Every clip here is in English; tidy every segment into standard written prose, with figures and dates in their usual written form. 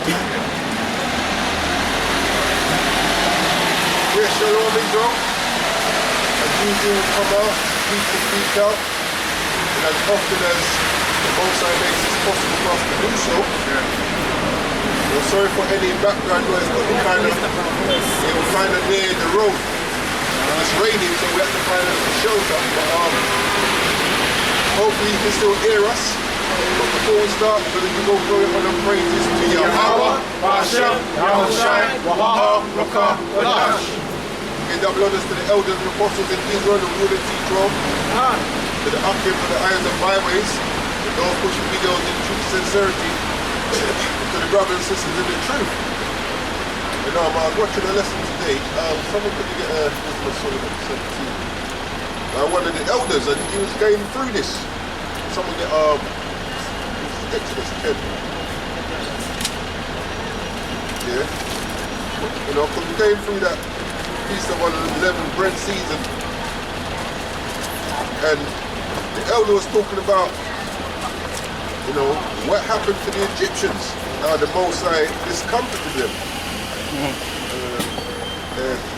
Yeah, shalom Israel. As usual, we come out, speak out, and as often as the Most High makes it possible for us to do so. We're sorry for any background noise, but we're kind of near the road. It's raining, so we have to find a shelter. But hopefully you can still hear us. But before we start, we're going to go through it on the praises to Yahweh, Hashem, Yahushai, Waha, Rakah, Wadash. Okay, double honors to the elders and apostles in Israel, the rule and teach Rome. To the Akim, to the irons and byways, to those pushing videos in truth and sincerity, to the brothers and sisters in the truth. And I was watching a lesson today. Someone couldn't get a Solomon 17. One of the elders, and he was going through this. Someone get Exodus 10. Yeah. You know, because we're going through that piece of unleavened bread season. And the elder was talking about, you know, what happened to the Egyptians. The Most High discomforted them.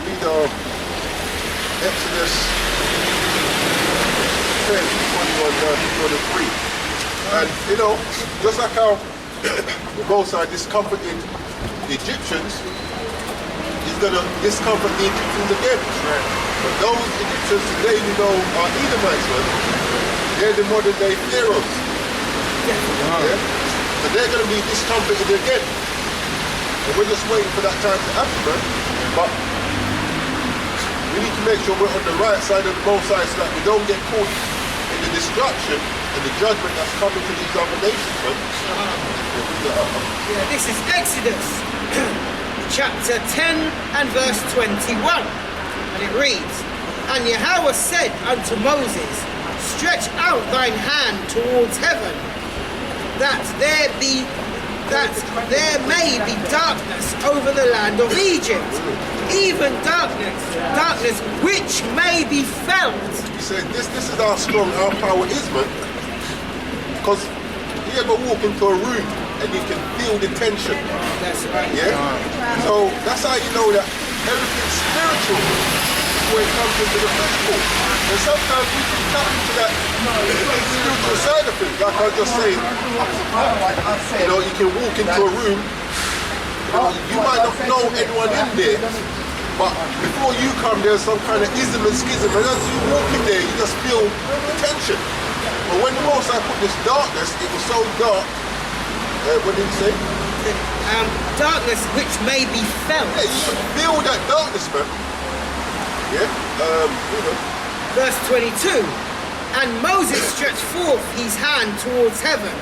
Read Exodus 10, 21, 23. And, you know, just like how the Most High discomforted the Egyptians, he's going to discomfort the Egyptians again. Right. But those Egyptians today, you know, are Edomites, man. They're the modern day pharaohs. Yeah? So they're going to be discomforted again. And we're just waiting for that time to happen, man. But we need to make sure we're on the right side of the Most High so that we don't get caught in the destruction and the judgment that's coming to these other nations, man. Yeah, this is Exodus chapter 10 and verse 21. And it reads, And Yahweh said unto Moses, Stretch out thine hand towards heaven, that there may be darkness over the land of Egypt, even darkness which may be felt. He said, this is how strong our power is, man. Because you ever walk into a room and you can feel the tension. That's right. Yeah? So that's how you know that everything's spiritual when it comes into the physical. And sometimes we can tap into that spiritual side of things. Like I was just saying, you know, you can walk into a room, you might not know anyone in there, but before you come there's some kind of ism and schism, and as you walk in there you just feel the tension. But when the Most High put this darkness, it was so dark, what did he say? Darkness which may be felt. Yeah, you should feel that darkness, man. Yeah, Verse 22, And Moses stretched forth his hand towards heaven,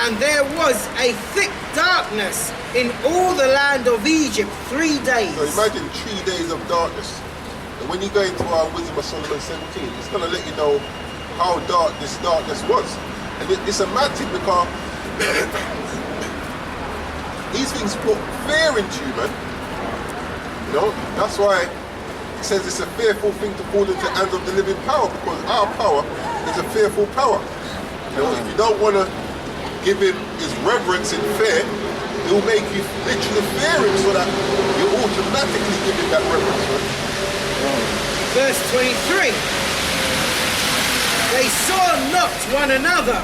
and there was a thick darkness in all the land of Egypt 3 days. So imagine 3 days of darkness. And when you go into our Wisdom of Solomon 17, it's going to let you know how dark this darkness was. And it's a mad thing because these things put fear into you, man. You know, that's why it says it's a fearful thing to fall into the hands of the living power, because our power is a fearful power. You know, if you don't want to give him his reverence and fear, he'll make you literally fear him so that you automatically give him that reverence, right? Verse 23, They saw not one another.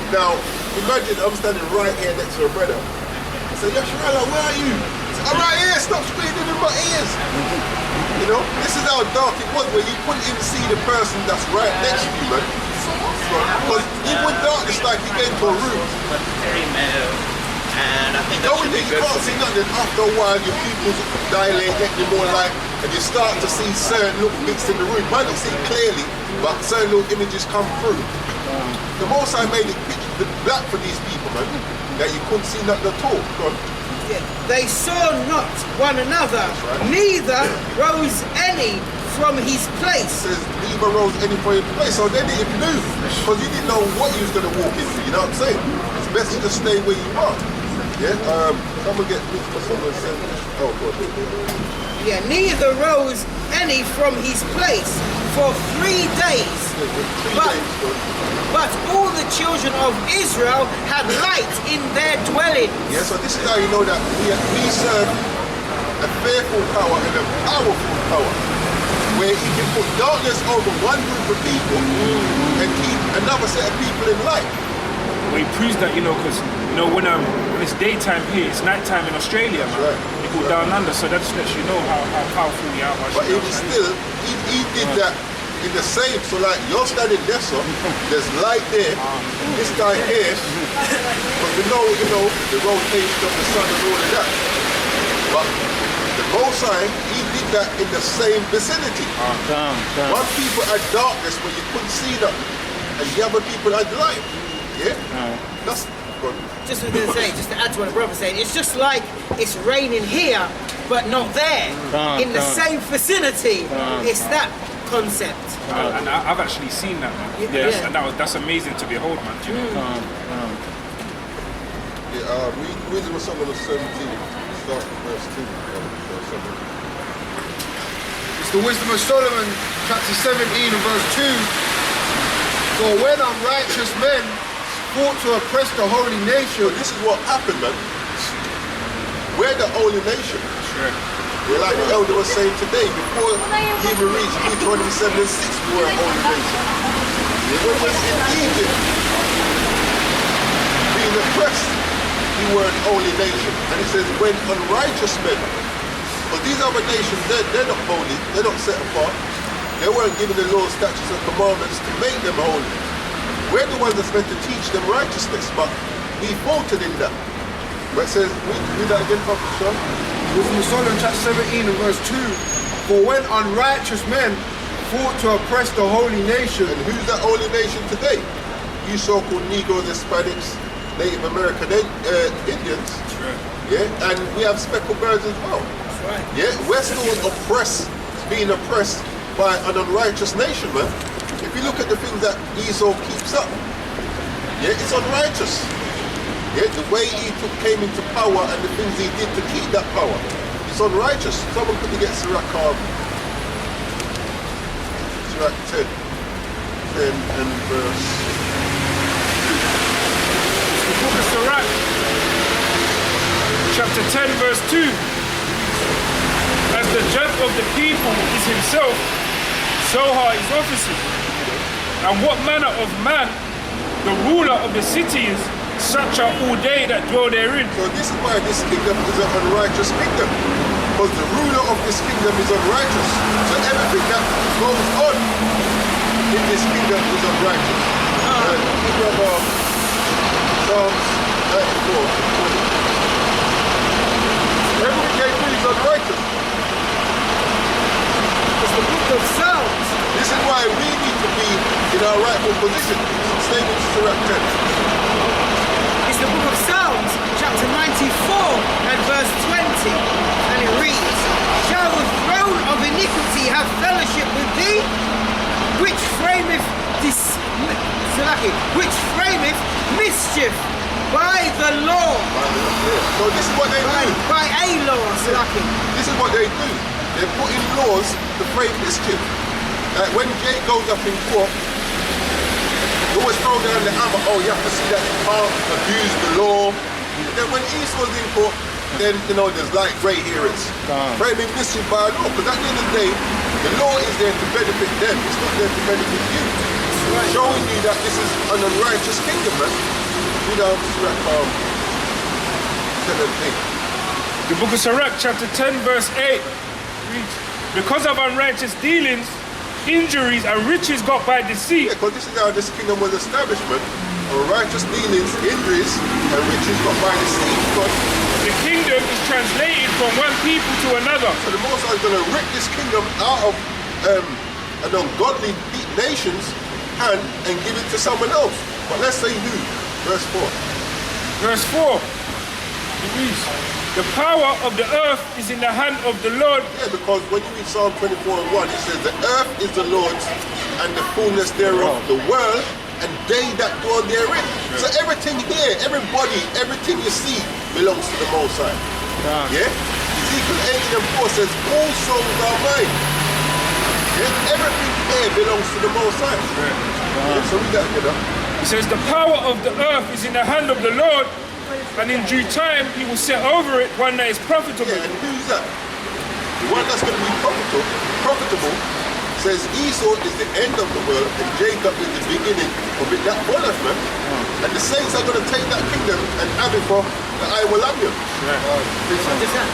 Now, imagine I'm standing right here next to a brother. I say, Yasharala, where are you? He said, I'm right here, stop screaming in my ears. You know, this is how dark it was, where you couldn't even see the person that's right next to you, man. Because even with darkness, like you get into a room, and I think that you can't see nothing. After a while, your pupils dilate, get you more light, and you start to see certain little bits in the room. Might not see clearly, but certain little images come through. The Most High made it pitch black for these people, man, that you couldn't see nothing at all. They saw not one another, neither rose any from his place. It says, neither rose any from his place. So they didn't move, because you didn't know what you was going to walk into, you know what I'm saying? It's best to just stay where you are. Yeah, someone get me for someone said, oh, God. Yeah, neither rose any from his place, for 3 days. But, but all the children of Israel had light in their dwellings. Yeah, so this is how you know that we serve a fearful power and a powerful power, where he can put darkness over one group of people and keep another set of people in light. Well, he proves that, because when it's daytime here, it's nighttime in Australia, man. Right. You go down under, so that just lets you know how powerful the are. But it was still, he did that in the same. So like you're standing there, so there's light there. This guy here, but we know, the rotation of the sun and all of that. But the Most High, he did that in the same vicinity. One people had darkness where you couldn't see them, and the other people had light. Yeah? That's good. Just what I was going to say, just to add to what the brother was saying, it's just like it's raining here, but not there. In the same vicinity. It's that concept. And I've actually seen that, man. Yeah. And that's amazing to behold, man. Do you know? Read Wisdom of Solomon 17, start from verse 2. It's the Wisdom of Solomon, chapter 17 and verse 2. For when unrighteous men fought to oppress the holy nation. So this is what happened, man. We're the holy nation. Sure. Yeah, like the elder was saying today, before he even reached E27 and 6, we were a holy nation. Yeah, when we was in Egypt, being oppressed, we were an holy nation. And he says, when unrighteous men, but these other nations, they're not holy, they're not set apart. They weren't given the laws, statutes, and commandments to make them holy. We're the ones that's meant to teach them righteousness, but we faltered in that. But it says, read that again, Prophet Sean. Wisdom of Solomon, chapter 17 and verse 2. For when unrighteous men fought to oppress the holy nation. And who's that holy nation today? You so-called Negroes, Hispanics, Native American Indians. Sure. Yeah, and we have speckled birds as well. That's right. Yeah, we're still being oppressed by an unrighteous nation, man. If you look at the things that Esau keeps up, yeah, it's unrighteous. Yeah, the way he came into power and the things he did to keep that power, it's unrighteous. Someone couldn't get Sirach 10 and verse 2. The book of Sirach, chapter 10, verse 2. As the judge of the people is himself, so are his officers. And what manner of man the ruler of the city is, such are all they that dwell therein. So this is why this kingdom is an unrighteous kingdom. Because the ruler of this kingdom is unrighteous. So everything that goes on in this kingdom is unrighteous. Psalms 34. Everything they do is unrighteous. It's the book of Psalms. This is why we need to be in our rightful position. Stay with Sirach 10. It's the book of Psalms, chapter 94 and verse 20. And it reads, Shall the throne of iniquity have fellowship with thee? Which frameth mischief by the law. So this is what they do. By a law, Salaki. This is what they do. They put in laws to frame mischief. When Jay goes up in court, you always throw down the hammer, oh, you have to see that you can't abuse the law. Then when Esau's in court, then, there's like grey areas. Framing mischief by a law, because at the end of the day, the law is there to benefit them. It's not there to benefit you. It's showing you that this is an unrighteous kingdom, man. Sirach 17. The book of Sirach, chapter 10, verse 8 reads, because of unrighteous dealings, injuries and riches got by deceit. Yeah, because this is how this kingdom was established, man. Righteous dealings, injuries, and riches got by deceit. The kingdom is translated from one people to another. So the Most High is going to rip this kingdom out of an ungodly nation's hand and give it to someone else. But let's say who? Verse 4. Verse 4. It reads, the power of the earth is in the hand of the Lord. Yeah, because when you read Psalm 24 and 1, it says, the earth is the Lord's and the fullness thereof, the world and they that dwell therein. So everything here, everybody, everything you see belongs to the Most High. Yeah? Ezekiel 18 and 4 says, all souls are mine. Yeah? Everything there belongs to the Most High. Yeah, so we got, you know. He says, the power of the earth is in the hand of the Lord, and in due time he will set over it one that is profitable. Yeah, and who's that? The one that's going to be profitable says Esau is the end of the world and Jacob is the beginning of it. That bonus, man. And the saints are going to take that kingdom and have it for the I will love you. Understand?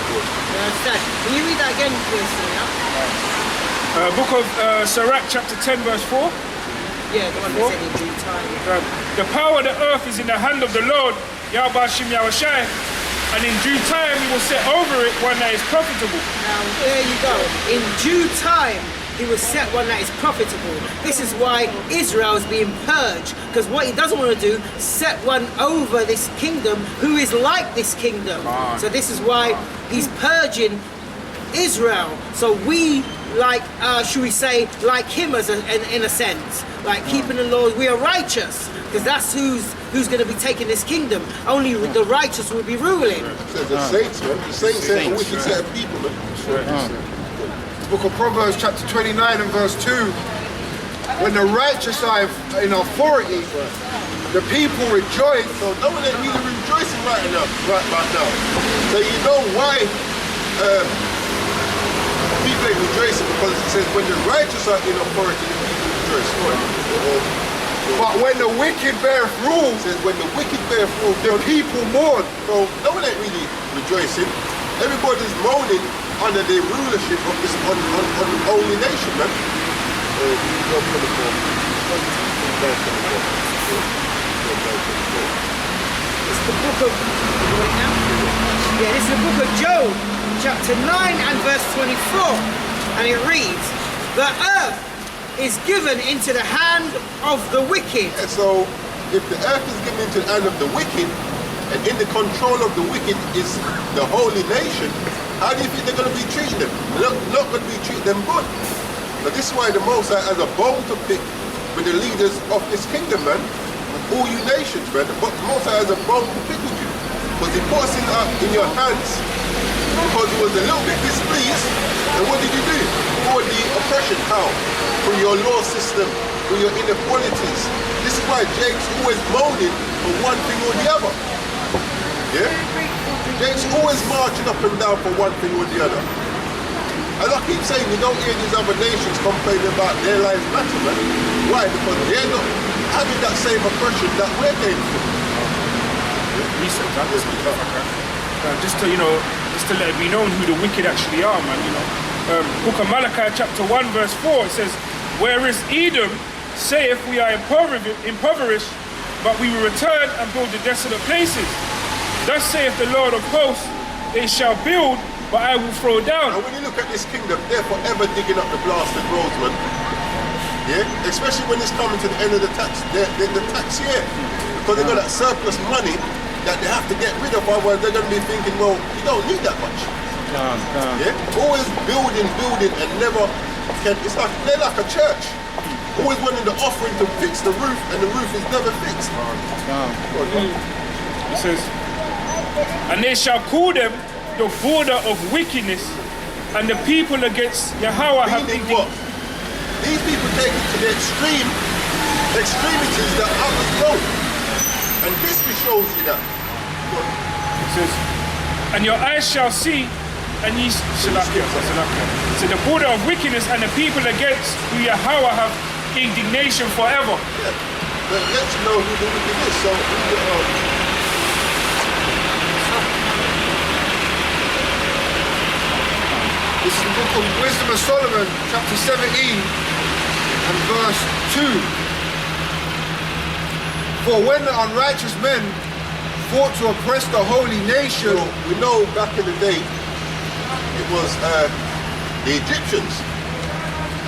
Can you read that again, please? Book of Sirach, chapter 10, verse 4. Yeah, the one that said in due time. The power of the earth is in the hand of the Lord, Yahweh Shim Yahushai, and in due time he will set over it one that is profitable. Now, there you go. In due time, he will set one that is profitable. This is why Israel is being purged, because what he doesn't want to do, set one over this kingdom who is like this kingdom. So this is why he's purging Israel. So we, like, should we say, like him as in a sense, like keeping the laws. We are righteous, because that's who's going to be taking this kingdom. Only the righteous will be ruling. The saints, man. The saints are a wicked set of people, man. Book of Proverbs chapter 29 and verse 2. When the righteous are in authority, the people rejoice. So no one ain't really rejoicing right now. So you know why people ain't rejoicing, because it says when the righteous are in authority, the people rejoice. But when the wicked beareth rule, It says when the wicked bear rule, the people mourn. so no one ain't really rejoicing. Everybody's moaning under the rulership of this unholy nation, man. It's the book of, yeah, this is the book of Job, chapter 9 and verse 24. And it reads, the earth is given into the hand of the wicked. And so if the earth is given into the hand of the wicked, and in the control of the wicked is the holy nation, how do you think they're going to be treating them? They're not going to be treating them good. But this is why the Most High has a bone to pick with the leaders of this kingdom, man. With all you nations, man. The Most High has a bone to pick with you. Because he puts it up in your hands. Because he was a little bit displeased. And what did you do? For the oppression. How? Through your law system, through your inequalities. This is why Jake's always moaning for one thing or the other. Yeah? Jake's always marching up and down for one thing or the other. As I keep saying, you don't hear these other nations complaining about their lives matter, man. Why? Because they're not having that same oppression that we're going through. Research, just to, just to let it be known who the wicked actually are, man, Book of Malachi, chapter 1, verse 4, it says, whereas Edom saith we are impoverished, but we will return and build the desolate places. Thus saith the Lord of hosts, they shall build, but I will throw down. And when you look at this kingdom, they're forever digging up the blasted roads, man. Yeah? Especially when it's coming to the end of the tax year. Because they've got that surplus money that they have to get rid of, otherwise they're going to be thinking, well, you don't need that much. Yeah? Always building, and never can. It's like, they're like a church. Always wanting the offering to fix the roof, and the roof is never fixed. It says, and they shall call them the border of wickedness, and the people against Yahweh have Meaning what? These people take it to the extremities that others don't. And history shows you that. It says, and your eyes shall see, and ye shall so the border of wickedness and the people against who Yahweh have indignation forever. Yeah. But let you know who the wicked is. So This is the book of Wisdom of Solomon, chapter 17 and verse 2. For when the unrighteous men fought to oppress the holy nation, so we know back in the day it was the Egyptians.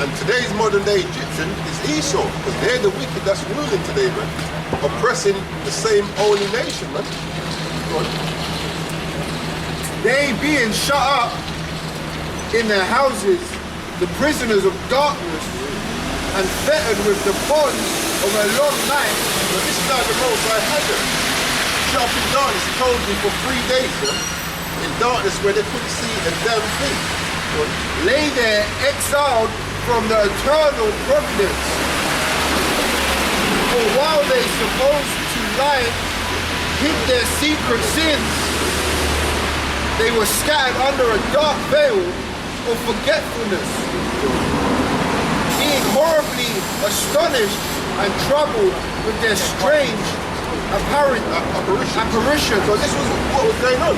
And today's modern day Egyptian is Esau, because they're the wicked that's ruling today, man. Oppressing the same holy nation, man. they being shut up in their houses, the prisoners of darkness, and fettered with the bonds of a long night. But this is like the Most High had them. Shut up in darkness, he told me, for 3 days, man. In darkness where they couldn't see a damn thing. Lay there exiled from the eternal providence. For while they supposed to light hid their secret sins, they were scattered under a dark veil of forgetfulness, being horribly astonished and troubled with their strange apparent apparitions. So this was what was going on.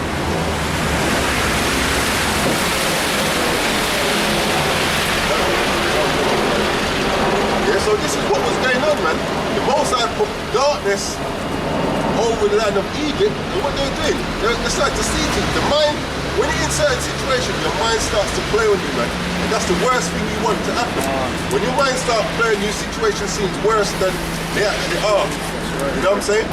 Yeah, so this is what was going on, man. The Most High put darkness over the land of Egypt, and what they're doing, they start to see things. The mind, when you're in certain situations, your mind starts to play on you, man. And that's the worst thing you want to happen. When your mind starts playing, your situation seems worse than they actually are. You know what I'm saying?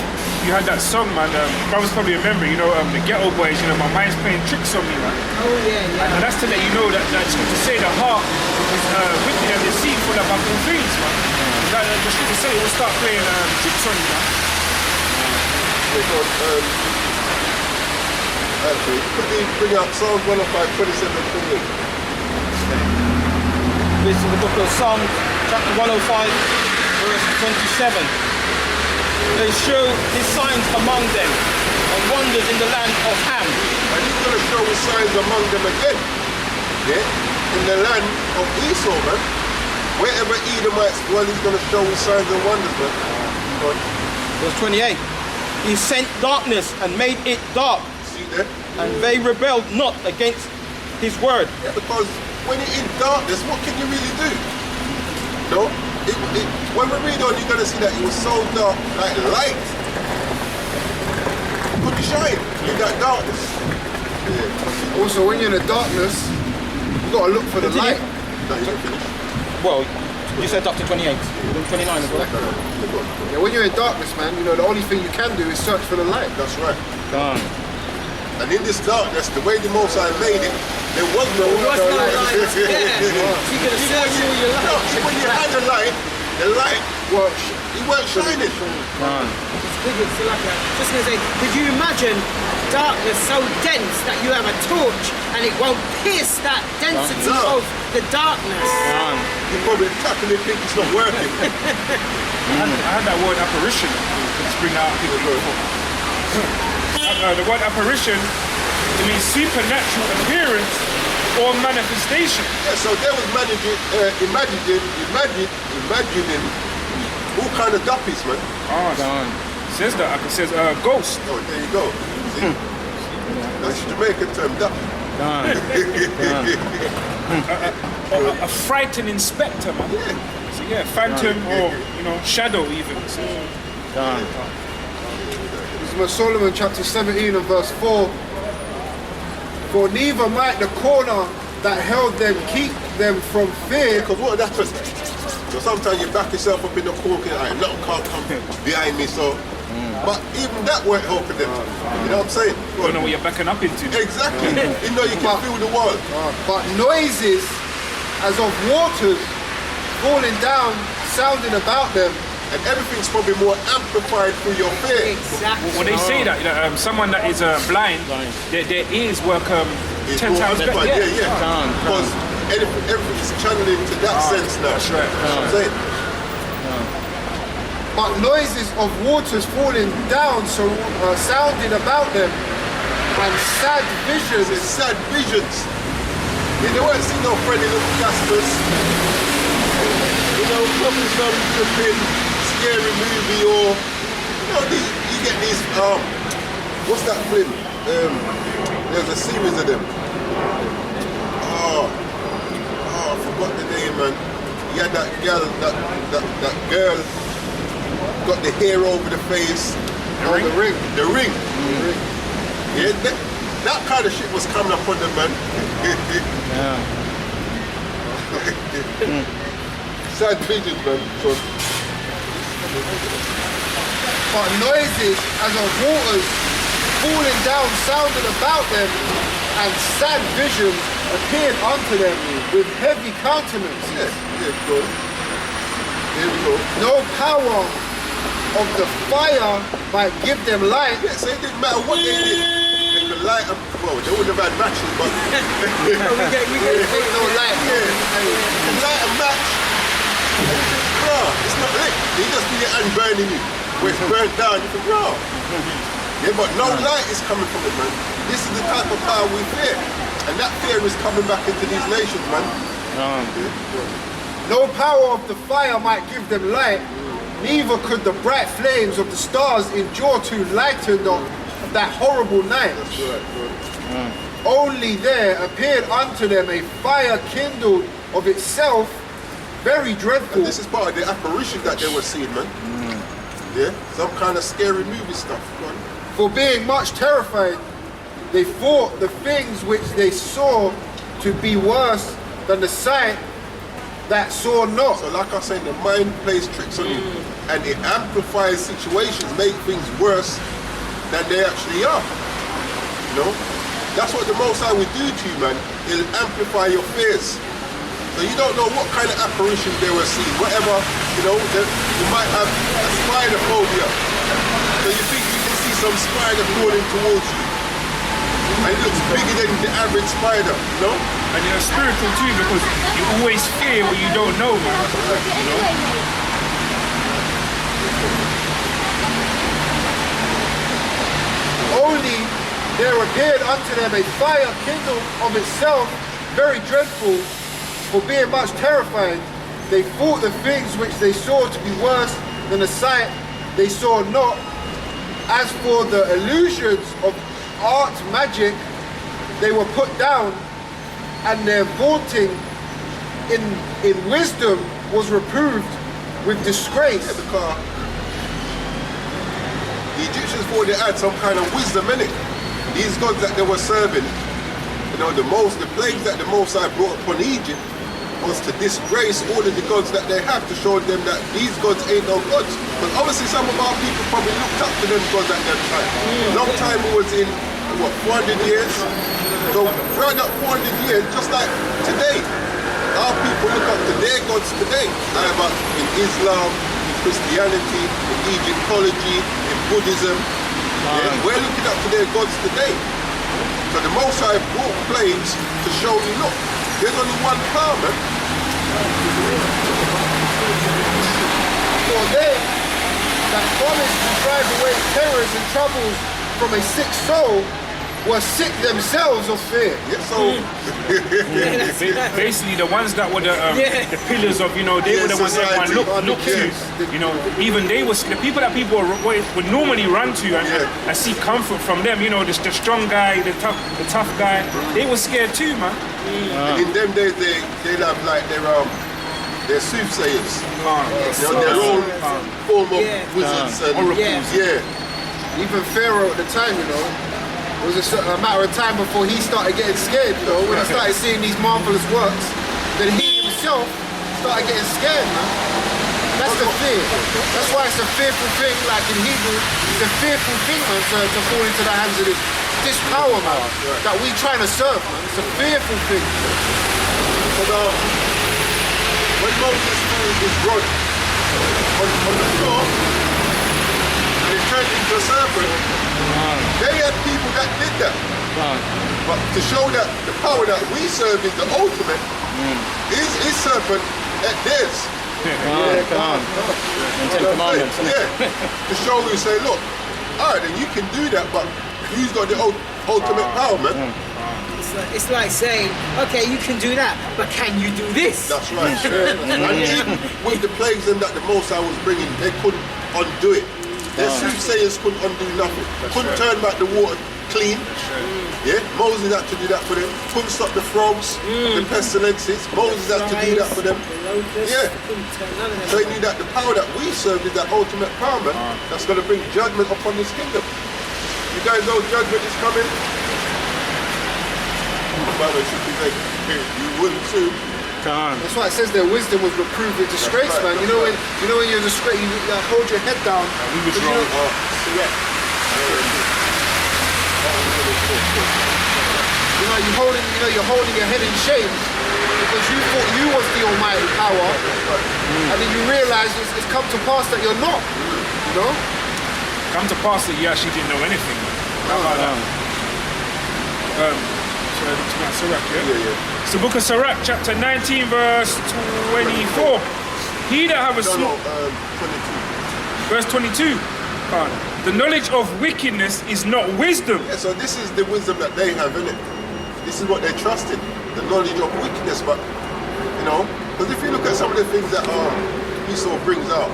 You had that song, man. Brothers probably remember, you know, the Ghetto Boys. You know, my mind's playing tricks on me, man. Oh yeah. And that's to let you know that the scripture say the heart is wicked and deceitful above all things, man. That, the scripture say it will start playing tricks on you, man. Yeah, go on, actually, could we bring up Psalms 105, 27, 28? This is the book of Psalms, chapter 105, verse 27. They show his signs among them and wonders in the land of Ham. And he's going to show his signs among them again. Yeah? In the land of Esau, man. Wherever Edomites dwell, he's going to show his signs and wonders, man. Go on. Verse 28. He sent darkness and made it dark, See there? and they rebelled not against his word. Yeah, because when you're in darkness, what can you really do? No? When we read on, you're going to see that it was so dark, like light couldn't shine in that darkness. Yeah. Also, when you're in the darkness, you gotta look for the light. No, you didn't finish. Well, you said up to 28, 29 as well. Yeah, when you're in darkness, man, you know, the only thing you can do is search for the light. That's right. Done. And in this darkness, the way the Most High made it, there was no light. Was no light. Yeah. So you could have searched all your No, light. when you had the light it weren't shining. Done. Just gonna say, could you imagine darkness so dense that you have a torch and it won't pierce that density No. of the darkness? Done. You're probably tapping and think it's not working. I had that word apparition. Let's bring that up. The word apparition, it means supernatural appearance or manifestation. Yeah, so they was imagining all kind of duppies, man. Done. It says that. It says ghost. Oh, there you go. See? That's a Jamaican term, duppy. Done. A frightening spectre, man. Yeah. So yeah, phantom or shadow even. So, Done. This is Solomon chapter 17 and verse 4. For neither might the corner that held them keep them from fear. Because what happens? So sometimes you back yourself up in the corner, like, nothing can't come behind me, so. But even that weren't helping them. You know what I'm saying? you don't know what you're backing up into. Exactly. You know you can feel the wall. But noises as of waters falling down, sounding about them. And everything's probably more amplified through your fear. Exactly. When they say that, someone that is blind, their ears work 10 times better. amplified. Yeah. Done. Because everything's channeling to that sense now. That's right. That's what I'm saying. But noises of waters falling down, so sounding about them, and sad visions. It's sad visions. Yeah, they weren't seeing no Freddy little Caspers. Probably some flipping scary movie or you get these what's that film? There's a series of them. I forgot the name, man. You had that girl, that girl got the hair over the face. The ring. Yeah, that kind of shit was coming up on them, man. Sad visions, man. So, But noises as of waters falling down, sounding about them, and sad visions appeared unto them with heavy countenance. yeah, good. There we go. No power of the fire might give them light. Yeah, so it didn't matter what they did. They could light up well, they wouldn't have had matches, but we get No light. light a match. Bro, it's not lit. You just see your hand burning you. When it's burnt down, you think, bro. Yeah, but no light is coming from it, man. This is the type of power we fear. And that fear is coming back into these nations, man. No power of the fire might give them light, neither could the bright flames of the stars endure to lighten that horrible night. That's right, bro. Only there appeared unto them a fire kindled of itself, very dreadful. And this is part of the apparition that they were seeing, man. Yeah, some kind of scary movie stuff. Go on. For being much terrified, they thought the things which they saw to be worse than the sight that saw not. So like I said, the mind plays tricks on you. And it amplifies situations, make things worse than they actually are. You know? That's what the Most High will do to you, man. It'll amplify your fears. So you don't know what kind of apparition they were seeing. Whatever, you know, you might have a spider phobia. So you think you can see some spider crawling towards you. And it looks bigger than the average spider, you know? And you're spiritual too, because you always fear what you don't know, man. You know? Only there appeared unto them a fire kindled of itself, very dreadful. For being much terrified, they thought the things which they saw to be worse than the sight they saw not. As for the illusions of art magic, they were put down, and their vaunting in wisdom was reproved with disgrace. Yeah, because the Egyptians thought they had some kind of wisdom in it. These gods that they were serving, you know, the plagues that the Most High brought upon Egypt was to disgrace all of the gods that they have, to show them that these gods ain't no gods. But obviously some of our people probably looked up to them gods at that time. Long time it was in, what, 400 years? So right up 400 years, just like today. Our people look up to their gods today. However, in Islam, in Christianity, in Egyptology, in Buddhism, yeah, we're looking up to their gods today. So the Most High brought plagues to show you, look, there's only one power, man. For they that promised to drive away terrors and troubles from a sick soul were sick themselves of fear. Yeah, so Basically, the ones that were the pillars of, you know, they were the ones everyone looked to. You know, even they was the people that people would normally run to and seek comfort from them. You know, the strong guy, the tough guy. They were scared too, man. and in them days they'd have like their soothsayers. You know, their own form of wizards and oracles. Even Pharaoh at the time, you know, it was a matter of time before he started getting scared, you know, when he started seeing these marvelous works, then he himself started getting scared, man. That's the fear. That's why it's a fearful thing, like in Hebrew, it's a fearful thing, man, to fall into the hands of this power, man, that we trying to serve, man. It's a fearful thing. But when Moses threw his rod on the floor, and it turned into a serpent, they had people that did that. But to show that the power that we serve is the ultimate, is serpent at theirs. To show you, say, look, alright, then you can do that, but who's got the ultimate power, man? It's like saying, okay, you can do that, but can you do this? That's right. And even with the plagues and that the Most High was bringing, they couldn't undo it. Their soothsayers couldn't undo nothing. Couldn't turn back the water clean. Yeah, Moses had to do that for them. Couldn't stop the frogs, the pestilences. Moses had to do that for them. Yeah. So they knew that the power that we serve is that ultimate power, man. That's going to bring judgment upon this kingdom. You guys know judgment is coming? By the way, should be like, you wouldn't too. That's why it says their wisdom was reproved with disgrace, man. You know when you're disgrace, you hold your head down. We was wrong. You're holding your head in shame because you thought you was the almighty power, and then you realize it's come to pass that you're not. You know? Come to pass that you actually didn't know anything. How about that? Sirach, yeah? Yeah. It's the book of Sirach, chapter 19, verse 24. He that have a No, small... 22. Verse 22. The knowledge of wickedness is not wisdom. Yeah, so this is the wisdom that they have, isn't it? This is what they trust in, the knowledge of wickedness. But, you know, because if you look at some of the things that Esau brings out,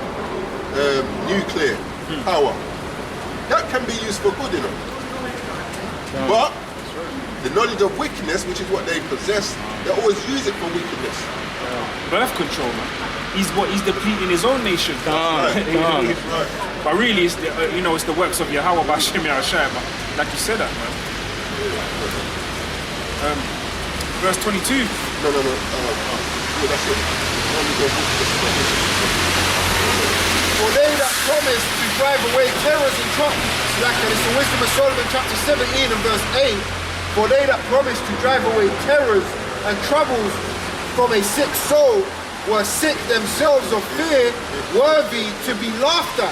nuclear power, that can be used for good, you know. But the knowledge of wickedness, which is what they possess, they always use it for wickedness. Birth control, man. He's depleting his own nation. Right. But really, it's the, it's the works of Yahweh B'Shem Yahshai. But like you said that, man. Verse 22. No. Yeah, that's it. Knowledge of wickedness. For they that promise to drive away terrors and troubles, like it's the wisdom of Solomon chapter 17 and verse 8. For they that promise to drive away terrors and troubles from a sick soul were sick themselves of fear, worthy to be laughed at.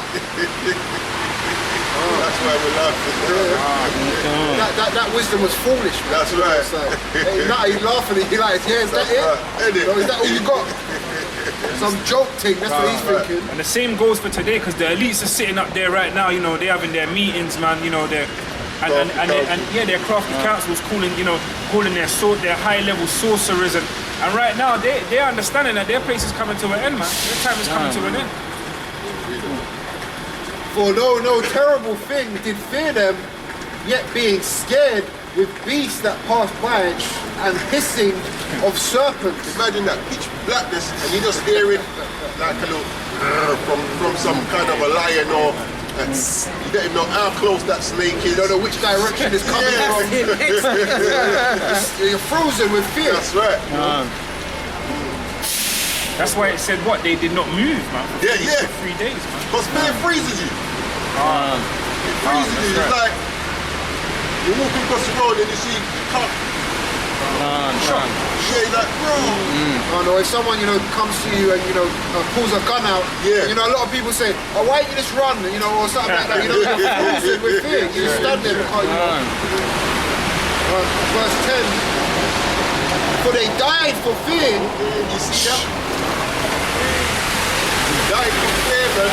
That's why we're laughing. That wisdom was foolish. Man. That's right. Now he's laughing. He's like, yeah, is that it? Right. No, is that all you got? Some joke thing. That's what he's thinking. And the same goes for today, because the elites are sitting up there right now. They're having their meetings, man. They're their crafty councils calling their high-level sorcerers, and right now they're understanding that their place is coming to an end, man. Their time is coming to an end. For though no terrible thing did fear them, yet being scared with beasts that passed by and hissing of serpents. Imagine that pitch blackness, and you just hear it like a little from some kind of a lion, or you don't even know how close that snake is. You don't know which direction it's coming from. You're frozen with fear. That's right. That's why it said what? They did not move, man. For 3 days, man. Because fear freezes you. It freezes you. It's like you're walking across the road and you see you can't. Shot. Yeah, you're like, bro. Oh no, if someone, comes to you and, pulls a gun out, Yeah. a lot of people say, oh, why don't you just run, or something like that. You're frozen with fear. You just stand there because, verse 10, for they died for fear. You see that? You died from fear, man.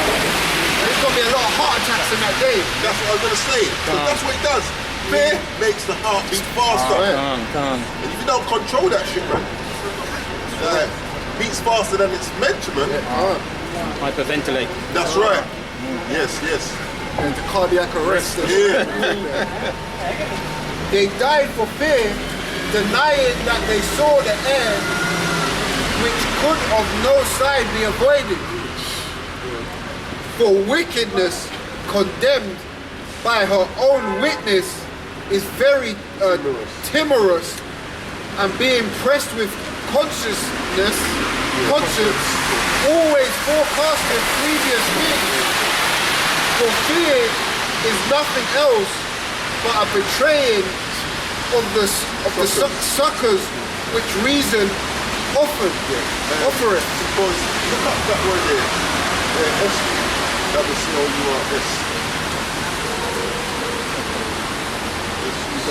There's going to be a lot of heart attacks in that day. That's what I was going to say. Because that's what it does. Fear makes the heart beat faster. And if you don't control that shit, man, beats faster than it's meant to, man. Hyperventilate. That's right. Yes. And the cardiac arrest. Yeah. They died for fear, denying that they saw the end, which could of no side be avoided. For wickedness, condemned by her own witness, is very timorous, and being pressed with conscience, always forecasting previous things. For fear is nothing else but a betraying of the suckers which reason offereth. Because look up that word there. S-double-C-O-U-R-S. I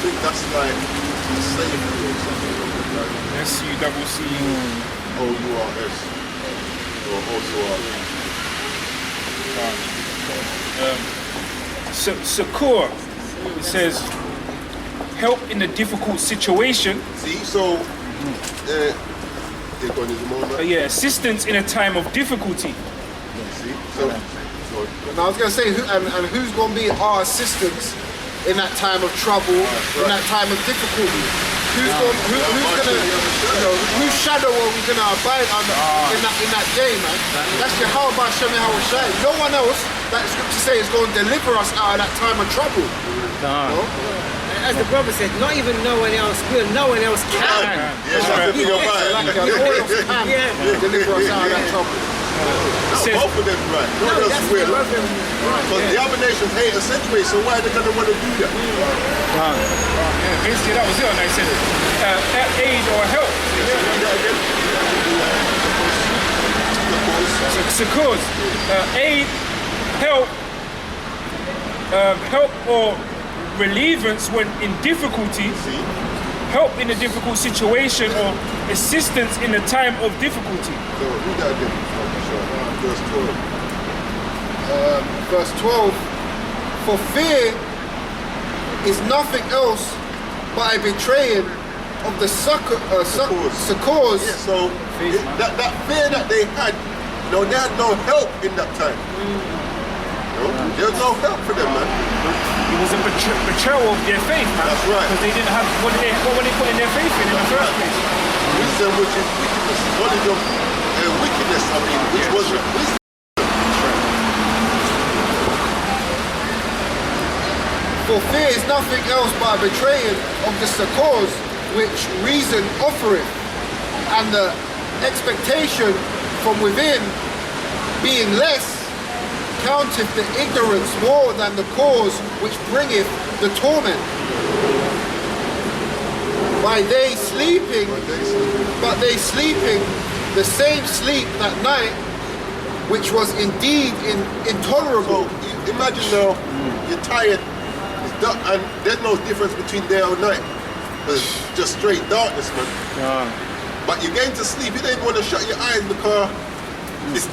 think that's like slavery or something like that. S-U-double-C-O-U-R-S. Or also Succor, it says, help in a difficult situation. see, so Assistance in a time of difficulty. see, so And I was going to say, who's going to be our assistants in that time of trouble, in that time of difficulty? Whose shadow are we going to abide under in that day, man? That's Yahweh B'Shem Yahweh. No one else, that scripture says, is going to deliver us out of that time of trouble. As the brother said, not even no one else will, no one else can. yes, right. No one else can deliver us out of that trouble. Both of them, right? No one else will. Because the other nations hate us anyway, so why are they going to want to do that? Basically, that was it. And I said, aid or help. Succors. Aid, help, help or relievance when in difficulty, help in a difficult situation, or assistance in a time of difficulty. So read that again. Verse 12. Verse 12. For fear is nothing else but a betraying of the succors. Yeah, so that fear that they had, they had no help in that time. There was no help for them, man. It was a betrayal of their faith, man. That's right. Because they didn't have what were they putting their faith in the first place? Wisdom, which is wickedness, knowledge of wickedness, which was wisdom. For fear is nothing else but a betraying of the succors which reason offereth, and the expectation from within being less counteth the ignorance more than the cause which bringeth the torment. But they sleeping the same sleep that night, which was indeed intolerable. So imagine now, you're tired, and there's no difference between day or night. It's just straight darkness, man. But you're going to sleep, you don't even want to shut your eyes because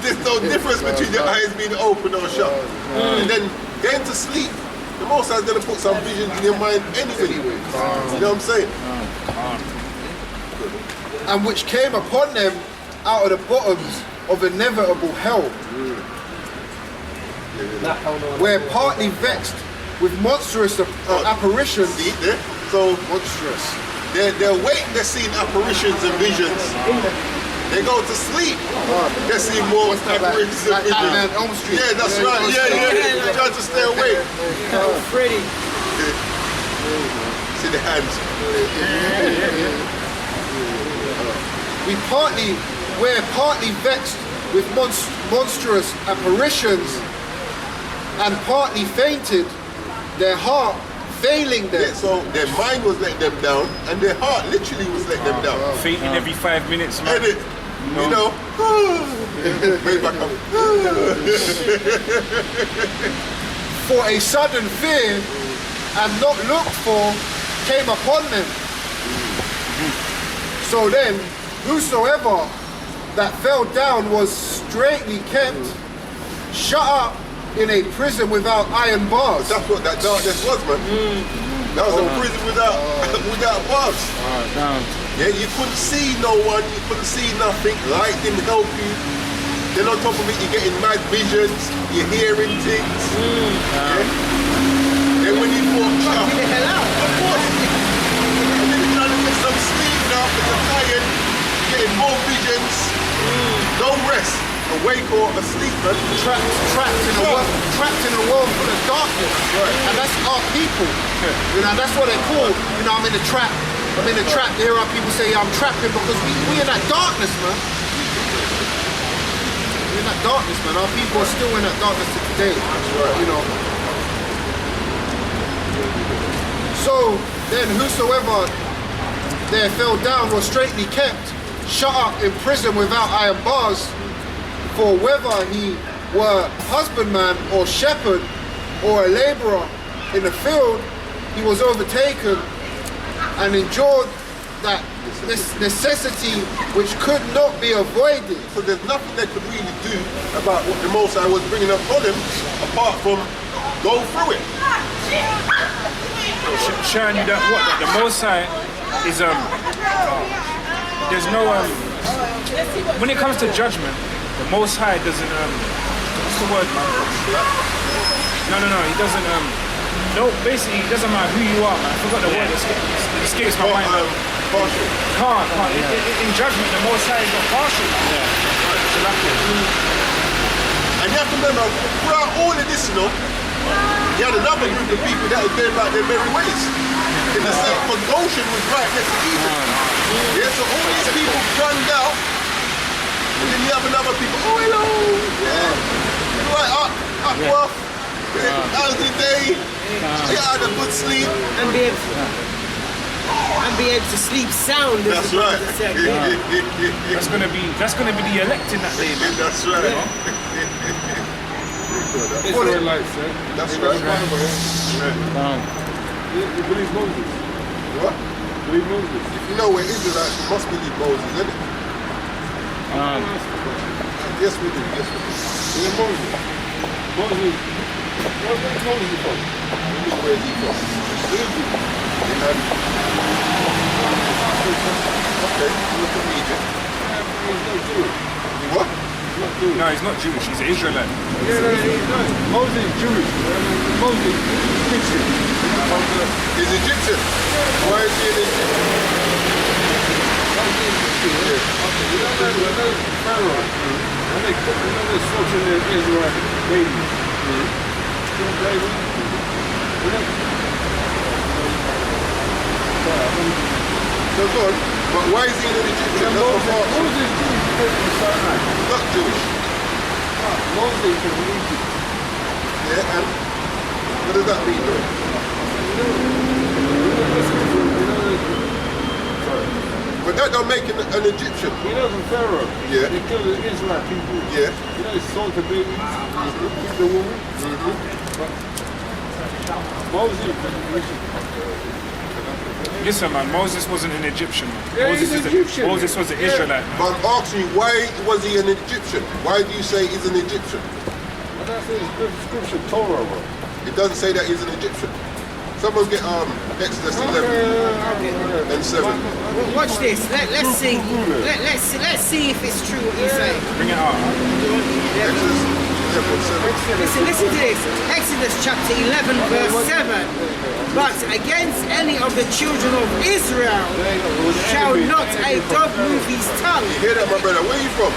there's no difference between your eyes being open or shut. And then going to sleep, the Most High is going to put some visions in your mind anyway. You know what I'm saying? And which came upon them out of the bottoms of inevitable hell, where partly vexed with monstrous apparitions. See, there? So Monstrous. they're waiting, they're seeing apparitions and visions. They go to sleep, they're seeing more apparitions and visions. Like Elm Street. Yeah, that's right. Yeah. They're trying to stay awake. Pretty. See the hands. We're partly vexed with monstrous apparitions, and partly fainted, their heart failing them. Yeah, so their mind was letting them down, and their heart literally was letting them down. Fainting every 5 minutes, man. And it, way back up. For a sudden fear and not looked for came upon them. So then, whosoever that fell down was straitly kept, shut up in a prison without iron bars. That's what that darkness was, man. That was a prison without bars. Yeah, you couldn't see no one, you couldn't see nothing, light didn't help you. Then on top of it, you're getting mad visions, you're hearing things. Yeah? Then when you thought, Get the hell out. of course, and then you're trying to get some sleep now because you're tired, getting more visions, no rest. Awake or asleep, man. Trapped in a world full of darkness. Right. And that's our people. That's what they're called. I'm in a trap. I'm in a trap. There are people say, I'm trapping because we in that darkness, man. We're in that darkness, man. Our people are still in that darkness to today. That's right. So then whosoever there fell down was straitly kept, shut up in prison without iron bars. For whether he were husbandman or shepherd or a labourer in the field, he was overtaken and endured that necessity which could not be avoided. So there's nothing they could really do about what the Most High was bringing upon him apart from go through it. Showing you that the Most High is there's no when it comes to judgment, the Most High doesn't what's the word, man? No, he doesn't basically it doesn't matter who you are, man. I forgot the word. It escapes my mind. Partial. Can't. In judgment, the Most High is not partial. And you have to remember, throughout all of this, you had another group of people that was going about their merry ways. In the same, because Goshen was right next to Egypt. Yeah, so all these people gunned out, and then you have another people, oh hello, yeah. Right, up, rough, how's your day? You had a good sleep. And be able to sleep sound. That's right. That's gonna be the elect in that day, man. That's right. Israelites, yeah? That's right. You believe Moses? What? Believe Moses? If you know we're Israelites, you must believe Moses, isn't it? Yes, we do. Yes, we do. Believe Moses? Moses? Where's Moses from? Where is he from? Egypt. Okay, look at Egypt. He's not Jewish. What? No, he's not Jewish. He's an Israelite. Yeah, no, he's not. Moses is Jewish. Moses is Christian. He's Egyptian. Why is he an Egyptian? You know that Pharaoh, when they slaughtering the Israelite babies, So good. But why is he an Egyptian? Moses is Jewish from Sinai. Not Jewish. Moses is from Egypt. Yeah, and what does that mean though? But that don't make him an Egyptian. You know from Pharaoh, Yeah. they killed the Israelite people. Yeah. You know they sold the babies, keep the woman. But Moses Listen, man, Moses wasn't an Egyptian. Man. Yeah, Moses, he's Egyptian. Moses was an Yeah. Israelite. Man. But I'm asking you, why was he an Egyptian? Why do you say he's an Egyptian? But that's the scripture Torah, bro. It doesn't say that he's an Egyptian. Someone get Exodus 11 and 7. Well, watch this. Let's see. Let's see if it's true what you say. Bring it out. Exodus 11 Listen to this. Exodus chapter 11 verse 7. But against any of the children of Israel shall not a dog move his tongue. You hear that, my brother? Where are you from?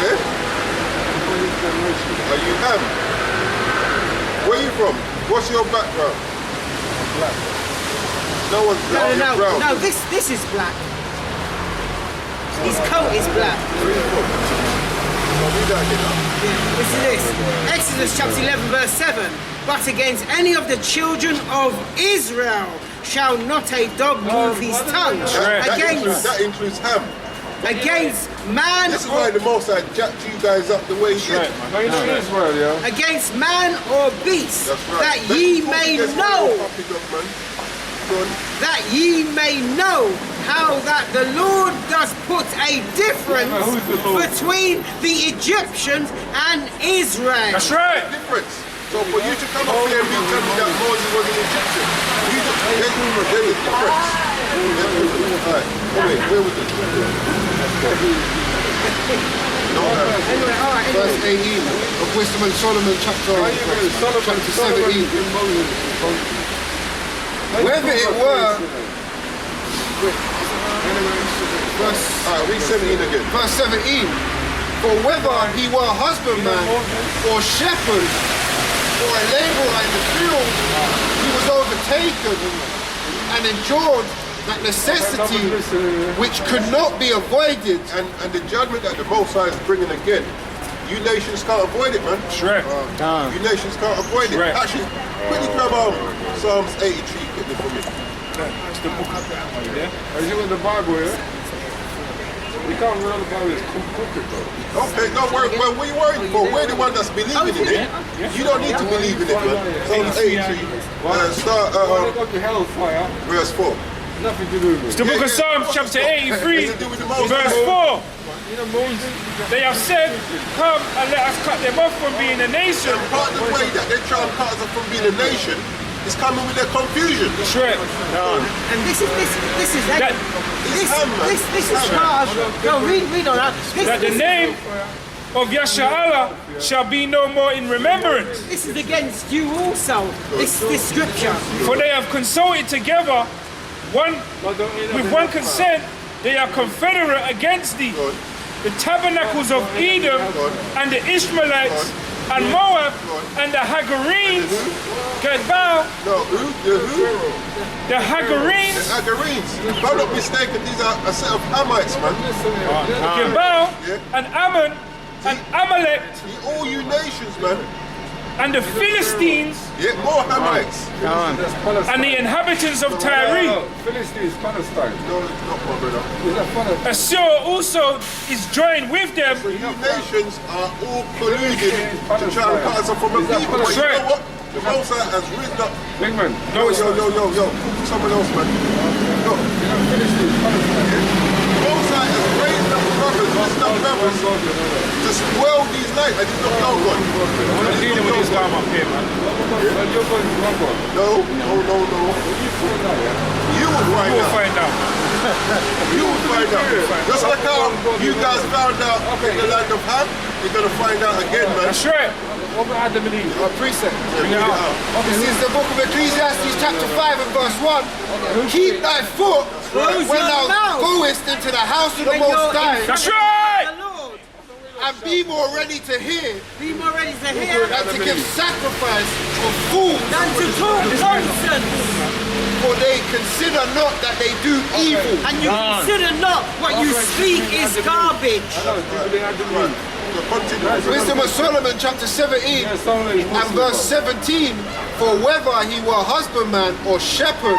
Yeah? Are you Ham? Where are you from? What's your background? Black. No one's black. You're brown. No, this is black. His coat is black. Where are you from? I'll read that again. Yeah, listen to this. Exodus chapter 11 verse 7. But against any of the children of Israel shall not a dog move his tongue. That includes Ham. Against man This is why the Most High jacked you guys up the way he did. No, you know Israel, yeah? against man or beast, That's right. that ye may know, that ye may know how that the Lord does put a difference Who's the Lord? between the Egyptians and Israel. That's right. Difference. So for you to come up here and be telling me that Moses was an Egyptian, there's a difference. Alright, wait, where was it? Anyway, all right, Verse anyway. 18 of Wisdom and Solomon chapter 17. Whether it were, Alright, read 17 again. verse 17, for whether he were husbandman or shepherd or a laborer in the field, he was overtaken and endured that necessity which could not be avoided. And the judgment that the Most High is bringing again, you nations can't avoid it, man. That's right. You nations can't avoid it. Right. Actually, quickly grab Psalms 83, get it for me. It's the book. Are you there? Are you in the Bible, yeah? You can't read the Bible, it's crooked, bro. Okay, don't worry. Well, what are you worried for? We're the one that's believing in it. You don't need to believe in it, man. Psalms 83, start Why they got the hellfire? verse 4. Nothing to do with It's it. the book of Psalms, chapter 83, verse 4. You know Moses? They have said, come and let us cut them off from being a nation. And part of the way that they try and cut us off from being a nation is coming with their confusion. That's right. And this is That- this is part of. No, read on that. That the name of Yasha'Allah shall be no more in remembrance. This is against you also. This scripture. For they have consulted together with one consent, they are confederate against thee. The tabernacles of Edom and the Ishmaelites and Moab and the Hagarenes, Gedbal, No, who? The who? the Hagarenes, Agarenes. If I'm not mistaken, these are a set of Hamites, man. Gebal and Ammon and Amalek. All you nations, man. and the Philistines Yeah, more Hamites. That's Palestine. and the inhabitants of Tyre. Philistines, Palestine. No, it's not, my brother. Is that Palestine? Assur also is joined with them. So you nations are all colluding to try and cut us off from a Is that people. But you Palestine? know what? The Most High has risen up. Big man. Yo, someone else, man. Yo, Philistines, Palestine. the Most High has raised up brothers, risen up brothers to spoil these lands. I did not know God. I'm dealing with this guy up here, man. Well, you're going to one God. No. You will find We'll out. find out. You will find out. Just like how you guys found out in the land of Ham, you're going to find out again, man. That's right. What about Adam and Eve? Precept. Bring it out. This is the book of Ecclesiastes chapter 5 and verse 1. Keep thy foot Close when your thou mouth. goest into the house of the When Most you're High, in That's the right. Lord, and be more ready to hear be more ready to hear and to give sacrifice of fools, than to talk nonsense. for they consider not that they do evil. And you consider not what you speak is garbage. So continue. Wisdom of Solomon chapter 17 and verse 17. For whether he were husbandman or shepherd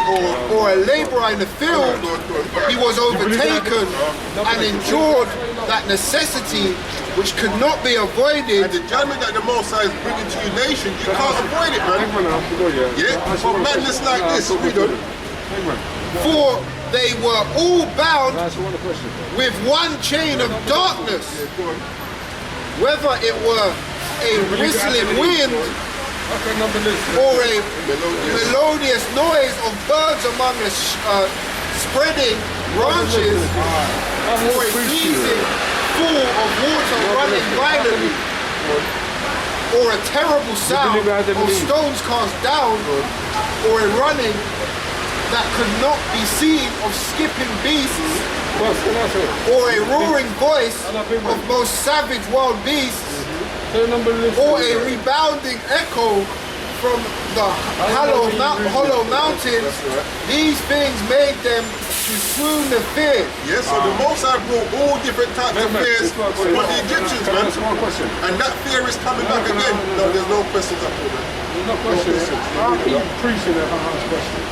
or a labourer in the field, he was overtaken and endured that necessity which could not be And avoided. the judgment that the Most High is bringing to your nation, you can't avoid it, man. Yeah, for madness like this, we don't. For they were all bound with one chain of darkness, whether it were a whistling wind or a melodious noise of birds among the spreading branches, or a pleasing pool of water running violently, or a terrible sound of stones cast down, or a running that could not be seen of skipping beasts, or a roaring voice of most savage wild beasts, or a rebounding echo from the hollow mountains. These things made them to swoon the fear. Yes, so the Most High brought all different types of fears for the Egyptians, man. And that fear is coming back again. No, there's no questions up here, man. No question. I'll keep preaching and ask questions.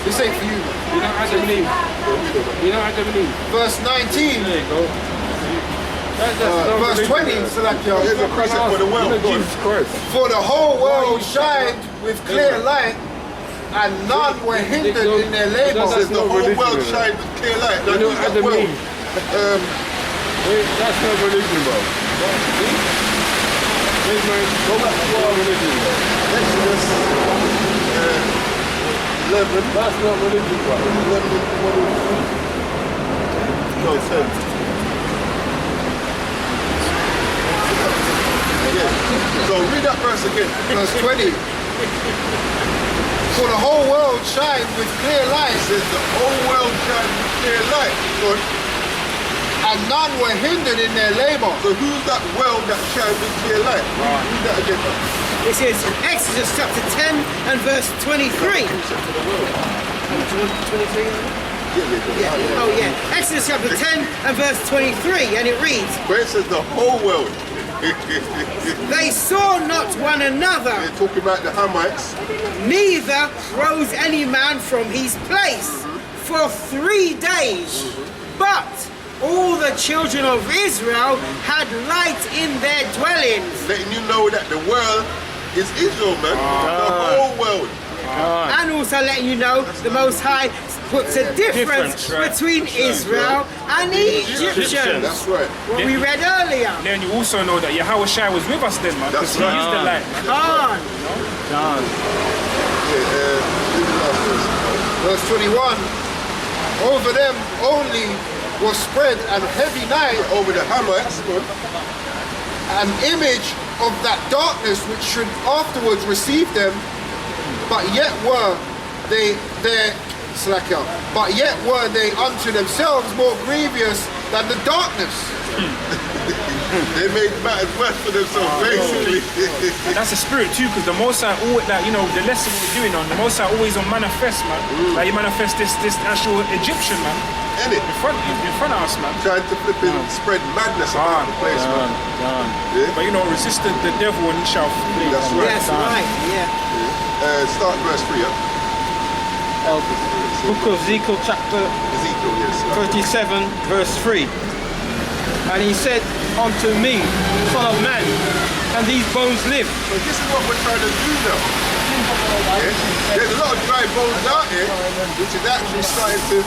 This ain't for you. You know Adam and Eve. You know Adam and Eve. Verse 19, There you go. verse 20, Salakio. Here's a precept for the world. Jesus Christ. For the whole world shined with clear light, and none were hindered in their labor. Says the whole world shines with clear light. Now, You know who's that Adam and world? Eve. That's not religion, bro. Big man, go back to our religion, bro. Exodus 11. That's not religion, bro. 11, 10. Yeah. So read that verse again. Verse 20. For the whole world shines with clear light, It says the whole world shines with clear light. Good. and none were hindered in their labor. So who's that world that shines with clear light? Read that again. This is Exodus chapter 10 and verse 23. Oh yeah, Exodus chapter 10 and verse 23, and it reads, Where it says the whole world. they saw not one another, They're talking about the Hamites. neither rose any man from his place for 3 days. But all the children of Israel had light in their dwellings. Letting you know that the world is Israel, man. The whole world. And also letting you know the Most High puts a difference right. between Israel and the Egyptians. That's right. What we read earlier. Then you also know that Yahweh Shai was with us then, man, because That's he right. is the light. On. Verse 21. Over them only was spread an heavy night, Over the Hamites, an image of that darkness which should afterwards receive them, but yet were they unto themselves more grievous than the darkness. they made matters worse for themselves, basically. And that's a spirit too, because the Most High always, like, you know, the lesson we're doing on, the Most High always on manifest, man. Like, he manifests this actual Egyptian, man, Innit? in front of us, man. Trying to flip and spread madness around the place, man. Yeah. But you know, resist the devil and he shall flee. That's right. Yes, right. Yeah. Start verse 3, yeah? Book of Ezekiel chapter Ezekiel, yes. 37 verse 3. And he said unto me, Son of man, can these bones live? So this is what we're trying to do now. Yeah? There's a lot of dry bones out here, which is actually starting to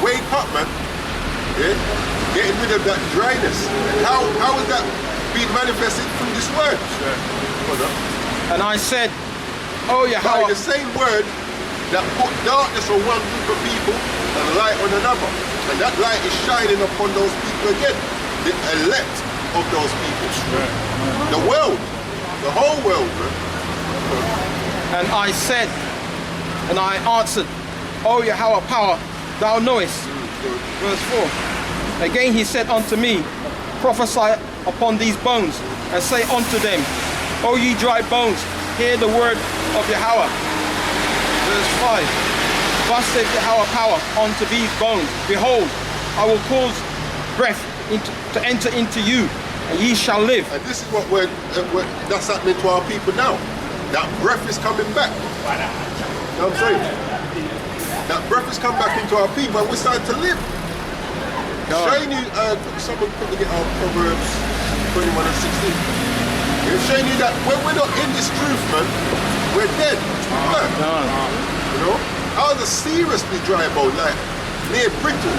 wake up, man. Yeah? Getting rid of that dryness. And how is that being manifested through this word? Hold on. And I said, Oh By Yahweh, the same word that put darkness on one group of people and light on another. And that light is shining upon those people again. The elect of those people. The world. The whole world, man. and I said, and I answered, O Yahweh power, thou knowest. Verse 4. Again he said unto me, Prophesy upon these bones, and say unto them, O ye dry bones, hear the word of Yahweh. Verse 5. Thus saith Yahweh power unto these bones, Behold, I will cause breath to enter into you, and ye shall live. And this is what that's happening to our people now. That breath is coming back. You know what I'm saying? That breath has come back into our people and we're starting to live. Showing you, someone quickly get our Proverbs 21 and 16. It's showing you that when we're not in this truth, man, we're dead. You know? Ours are seriously dry bone, like near brittle.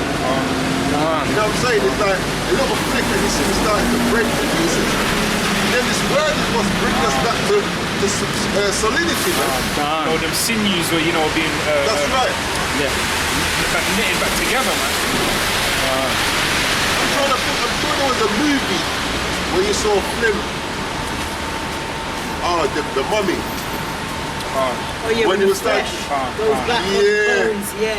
You know what I'm saying? It's like a little flick and you see it starting to break to pieces. And then this word is what's bringing us back to solidity, man. You know, them sinews were, you know, being That's right. like knitted back together, man. I'm sure there was a movie where you saw Flim. The mummy. Oh yeah, When when he the was like- flesh goes back on the Yeah. bones. Yeah.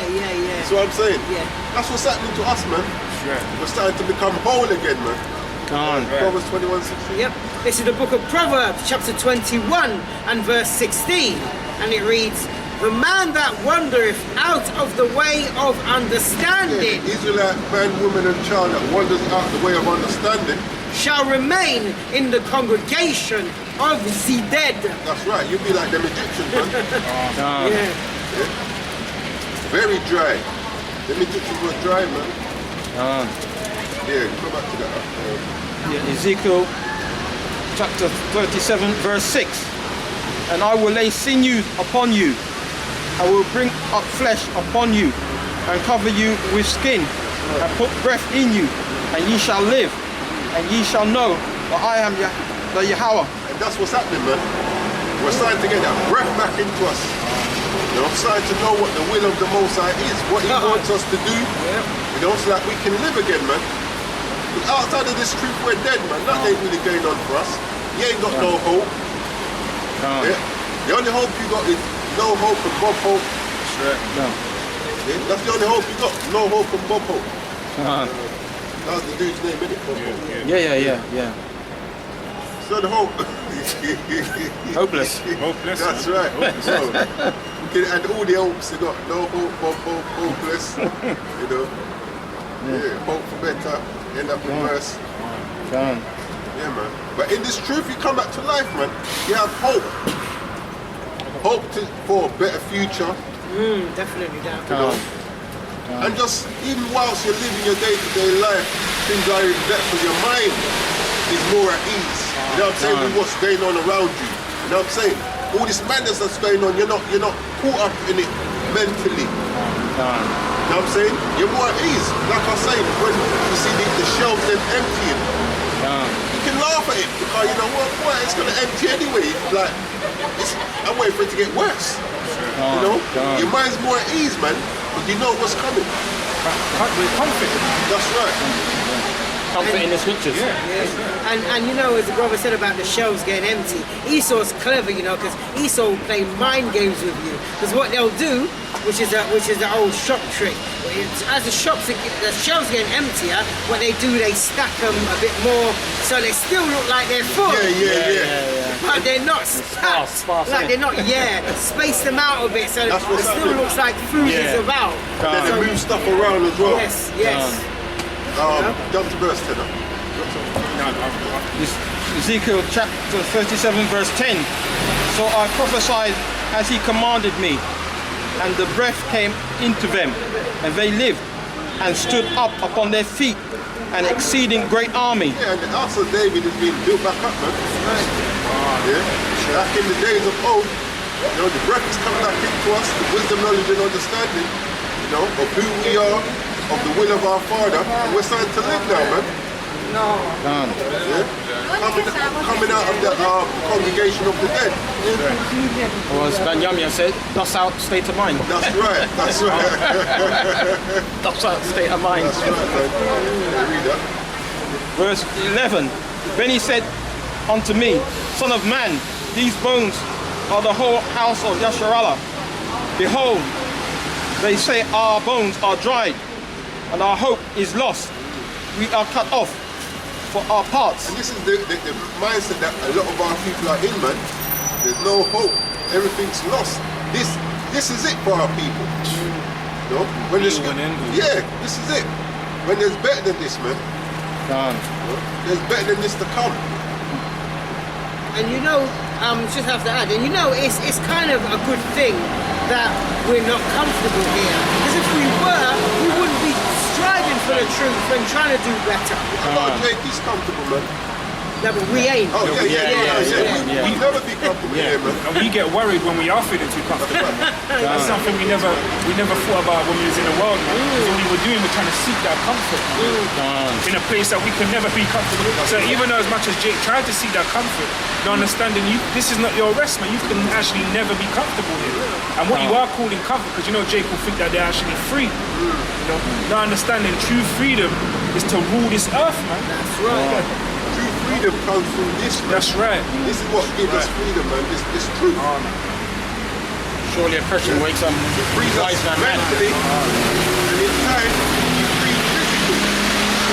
That's what I'm saying. Yeah. That's what's happening to us, man. Right. We're starting to become whole again, man. Proverbs 21, 16. Yep. This is the book of Proverbs, chapter 21 and verse 16. And it reads, The man that wandereth out of the way of understanding The Israelite man, woman, and child that wanders out the way of understanding. shall remain in the congregation of the dead. That's right. You'll be like them Egyptians, man. Yeah. Very dry. Them Egyptians were dry, man. Yeah, go back to that. Ezekiel chapter 37 verse 6. And I will lay sinews upon you, I will bring up flesh upon you, and cover you with skin, and put breath in you, and ye shall live, and ye shall know that I am the Yahweh. And that's what's happening, man. We're starting to get that breath back into us. You know, starting to know what the will of the Most High is, what He wants us to do. You know, so that we can live again, man. But outside of this truth, we're dead, man. Nothing ain't really going on for us. You ain't got no hope. Yeah? The only hope you got is no hope and Bob hope. Yeah? That's the only hope you got. No hope and Bob hope. That was the dude's name, innit? Bob Hope. Yeah. So the hope. Hopeless. Hopeless. That's right. So, we can add all the hopes you got. No hope, Bob hope, hopeless. You know. Yeah, hope for better. End up in worse. Yeah, man. But in this truth, you come back to life, man. You have hope. Hope for a better future. Definitely down. You know? And just even whilst you're living your day-to-day life, things are in depth of your mind is more at ease. You know what I'm saying? With what's going on around you. You know what I'm saying? All this madness that's going on, you're not caught up in it mentally. You know what I'm saying? You're more at ease. Like I say, when you see the shelves then emptying, you can laugh at it because you know what, it's gonna empty anyway. Like I'm waiting for it to get worse. You know? Your mind's more at ease, man. But you know what's coming. We're confident. That's right. Comfort in the scriptures. And you know, as the brother said about the shelves getting empty, Esau's clever, you know, because Esau will play mind games with you. Because what they'll do, which is the old shop trick, as the shelves getting emptier, what they do, they stack them a bit more, so they still look like they're full. Yeah. But they're not stacked. Sparse, like they're not, space them out a bit, so it That's what's still happening. looks like food is about. Then they move stuff around as well. Yes. Jump to verse 10. Ezekiel chapter 37 verse 10. So I prophesied as he commanded me, and the breath came into them, and they lived and stood up upon their feet, an exceeding great army. Yeah, and the house of David is being built back up, man. Yeah. Back in the days of old, you know, the breath is coming back into us, the wisdom, knowledge, and understanding, you know, of who we are, of the will of our Father, and we're starting to live now, man. Done. Yeah. Coming out of the congregation of the dead. Or as Ben Yamia said, that's our state of mind. That's right, that's right. That's our state of mind. That's right, man. Yeah, read that. Verse 11. Then he said unto me, Son of man, these bones are the whole house of Yasharallah. Behold, they say our bones are dried, and our hope is lost. We are cut off for our parts. And this is the mindset that a lot of our people are in, man. There's no hope. Everything's lost. This is it for our people. You know? When there's, yeah, this is it. When there's better than this, man. Done. You know? There's better than this to come. And you know, just have to add, and you know, it's kind of a good thing that we're not comfortable here. Because if we were, we wouldn't be striving for the truth and trying to do better. Jake is comfortable, man. No, but we ain't. Oh, yeah. We never be comfortable here, man. And we get worried when we are feeling too comfortable. That's something we never thought about when we was in the world, man. Because all we were doing, we're trying to seek that comfort in a place that we could never be comfortable. So even though as much as Jake tried to seek that comfort, the understanding this is not your rest, man. You can actually never be comfortable here. And what you are calling comfort, because you know Jake will think that they're actually free. You know, not understanding true freedom is to rule this earth, man. That's right. True freedom comes from this, man. That's right. This is what gives us freedom, man. This truth. Surely oppression wakes up Frees us wise man. mentally, and in time, you free physically.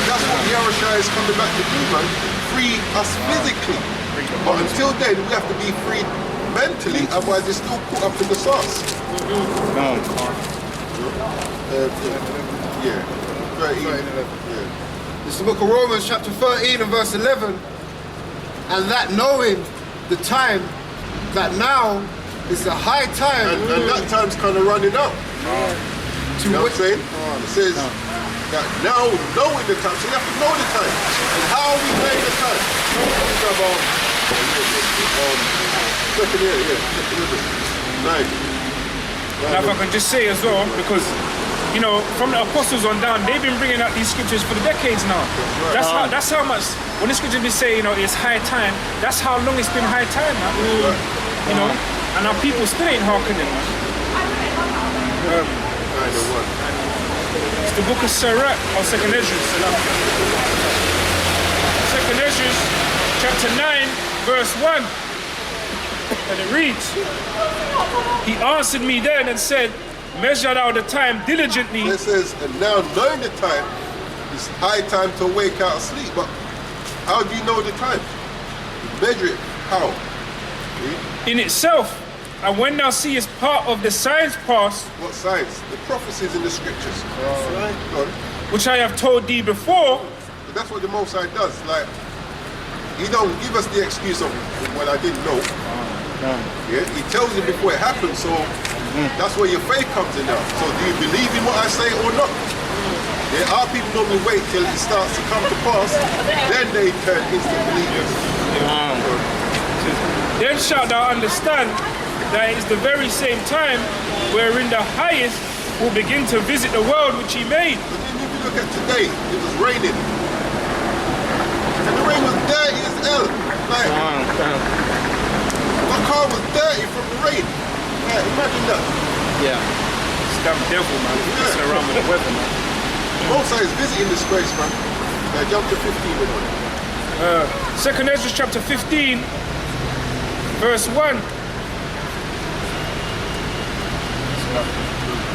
And that's what Yahushua is coming back to do, man. Free us physically. But until then, we have to be freed mentally, otherwise it's still put up to the sauce. Yeah. 13. Yeah. It's the book of Romans chapter 13 and verse 11. And that knowing the time, that now is the high time. And that time's kind of running out. To You know what I'm which, saying? It says that now knowing the time, so you have to know the time. And how are we playing the time? It's about second year, yeah. 9. Now if I can just say as well, because you know, from the apostles on down, they've been bringing out these scriptures for the decades now. That's how much, when the scriptures be saying, you know, it's high time, that's how long it's been high time, man. You know, and our people still ain't hearkening, man. It's the book of Sirach, or Second Esdras. Second Esdras, chapter 9, verse 1. And it reads, he answered me then and said, measure thou the time diligently. It says, and now knowing the time, it's high time to wake out of sleep. But how do you know the time? You measure it. How? In itself, and when thou seest part of the signs past, What signs? The prophecies in the scriptures. which I have told thee before, But that's what the Most High does. Like, he don't give us the excuse of, well, I didn't know. Yeah, he tells you before it happens, so that's where your faith comes in now. So do you believe in what I say or not? Yeah, our people normally wait till it starts to come to pass, then they turn instant believers. then shalt thou understand that it is the very same time wherein the highest will begin to visit the world which he made. But then if you look at today, it was raining. And the rain was dirty as hell. Like, my car was dirty from the rain. Like, imagine that. Yeah. It's damn devil, man. He's messing around with the weather, man. Moses is visiting this place, man. Jump to 15 with one. Second Esdras chapter 15, verse 1.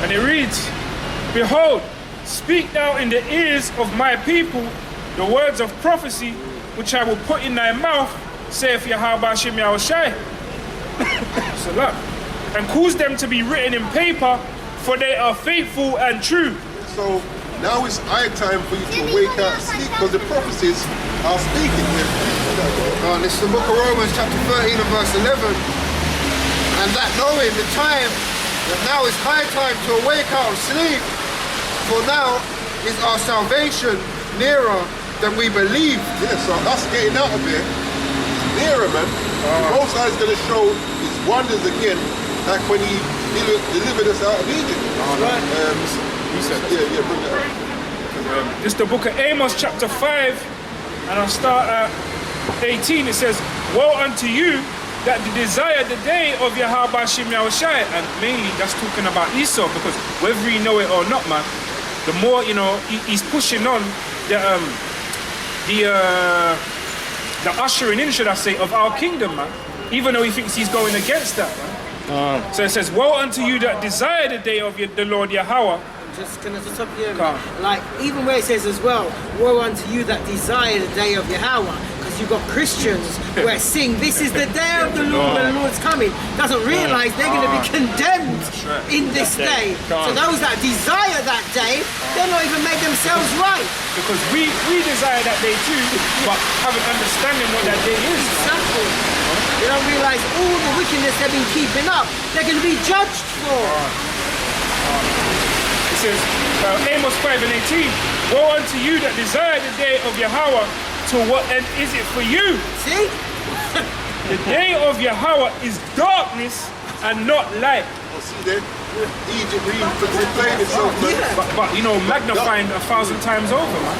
And it reads, behold, speak thou in the ears of my people the words of prophecy which I will put in thy mouth, saith Yahweh Hashem Yahushai. Salah. And cause them to be written in paper, for they are faithful and true. So now it's high time for you to wake up, sleep, because the prophecies are speaking. And it's the book of Romans chapter 13 and verse 11. And that knowing the time, that now is high time to awake out of sleep, for now is our salvation nearer than we believe. Yeah, so us getting out of here is nearer, man. Most High is going to show his wonders again, like when he delivered us out of Egypt. Right. Yeah, bring that up. This is the book of Amos chapter 5, and I'll start at 18. It says, woe unto you that desire the day of Yahweh Bashim Yahushai. And mainly that's talking about Esau, because whether you know it or not, man, the more, you know, he's pushing on the ushering in, should I say, of our kingdom, man, even though he thinks he's going against that, man. So it says, woe unto you that desire the day of the Lord Yahweh. Can I just stop you? Like, even where it says as well, woe unto you that desire the day of Yahweh, because you've got Christians where sing, this is the day of the Lord, and the Lord's coming, doesn't realise they're going to be condemned in this day. So those that desire that day, they're not even made themselves right. Because we desire that day too, but haven't understanding what that day is. Exactly. They don't realise all the wickedness they've been keeping up, they're going to be judged for. It says, Amos 5 and 18, woe unto you that desire the day of Yahweh, to what end is it for you? See? The day of Yahweh is darkness and not light. Oh, see there? Egypt replaying itself, man. But you know, magnifying 1,000 times over, man.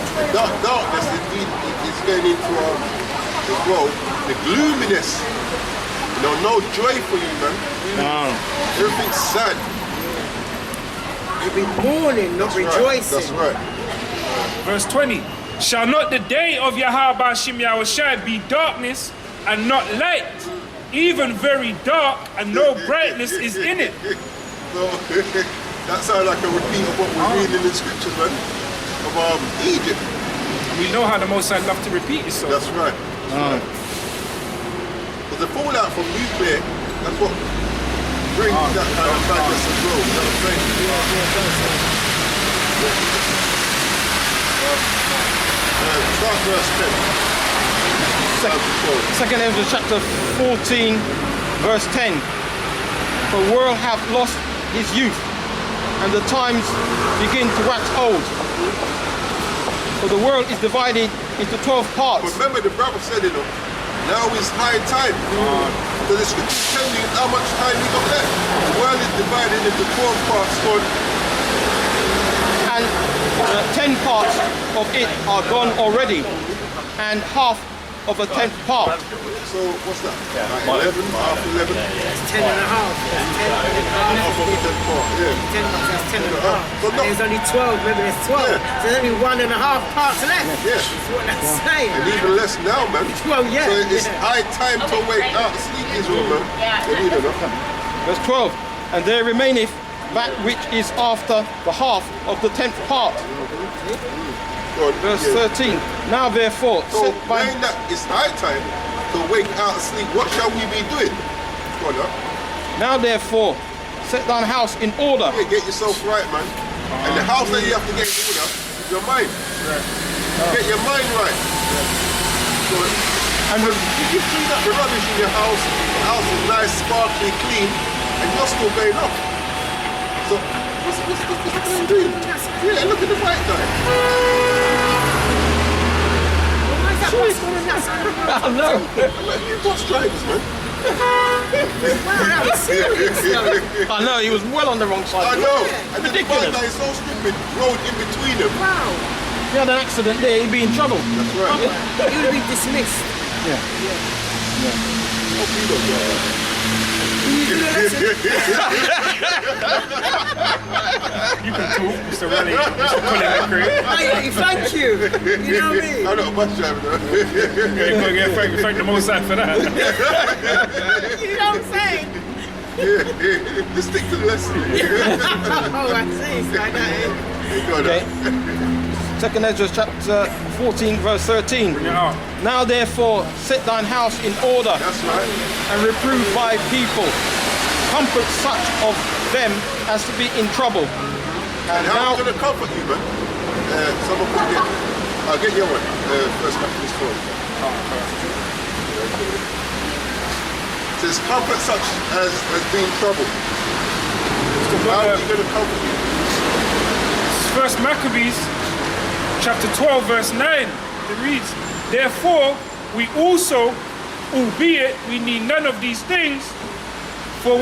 Darkness is going into as well, the gloominess. You know, no joy for you, man. Everything's sad. You'll be mourning, not rejoicing. That's right. Verse 20, shall not the day of Yahweh Bashim Yahushai be darkness and not light, even very dark, and no brightness is in it? So, that sounds like a repeat of what we're reading in the scriptures, man, of Egypt. We know how the Most High love to repeat itself. That's right. But the fallout from nuclear, that's what brings that kind of badness as well. You know what I'm saying? Start verse 10. Second Ezra chapter 14, verse 10. For the world hath lost his youth, and the times begin to wax old. For the world is divided into 12 parts. But remember, the brother said it, now is high time. So the scriptures tell you how much time we got left. The world is divided into 12 parts, God. And 10 parts of it are gone already, and half of a 10th part. So what's that? 11, half 11? That's 10 and a half. Half of a 10th part, yeah. 10, that's 10 and a half. But And there's only 12, remember there's 12. Yeah. So there's only 1.5 parts left. Yeah. That's what that's saying. And even less now, man. Well, yeah. So it's high time to wake out the sleep, Israel, man. They need enough. Verse 12. And there remaineth that which is after the half of the 10th part. God, Verse yeah. 13. Now therefore, So set by... knowing that it's high time to wake out of sleep, what shall we be doing? Go on, Now therefore, set thine house in order. yeah, get yourself right, man. And the house that you have to get in order is your mind. Get your mind right. So, And if you clean up the rubbish in your house, the house is nice, sparkly, clean, and you're still going up. So, what's the guy doing? Yeah, look at the white guy. Why is that bus going on that side of the road? I know. Like, you bus drivers, man. Wow, that was serious though. I know, he was well on the wrong I side. know. And then the Ridiculous. white guy is so stupid, rode in between them. Wow. If he had an accident there, he'd be in trouble. That's right. He would have been dismissed. Hope you don't do that. You can talk, Mr. Raleigh, Mr. Colin McCray. Hey, thank you. You know what I mean? I'm not a bus driver though. Thank the Most High for that. You know what I'm saying? Yeah, just stick to the lesson. Oh, I see. It's like that, eh? You got that. Second Ezra chapter 14, verse 13. Yeah. Now therefore, set thine house in order, That's right. and reprove thy people. Comfort such of them as to be in trouble. And how now, am I going to comfort you, man? Someone put it. I'll get your one. First Baptist 4. says, comfort such as be in trouble. How are you going to comfort you? First Maccabees, chapter 12, verse 9. It reads, therefore, we also, albeit we need none of these things, for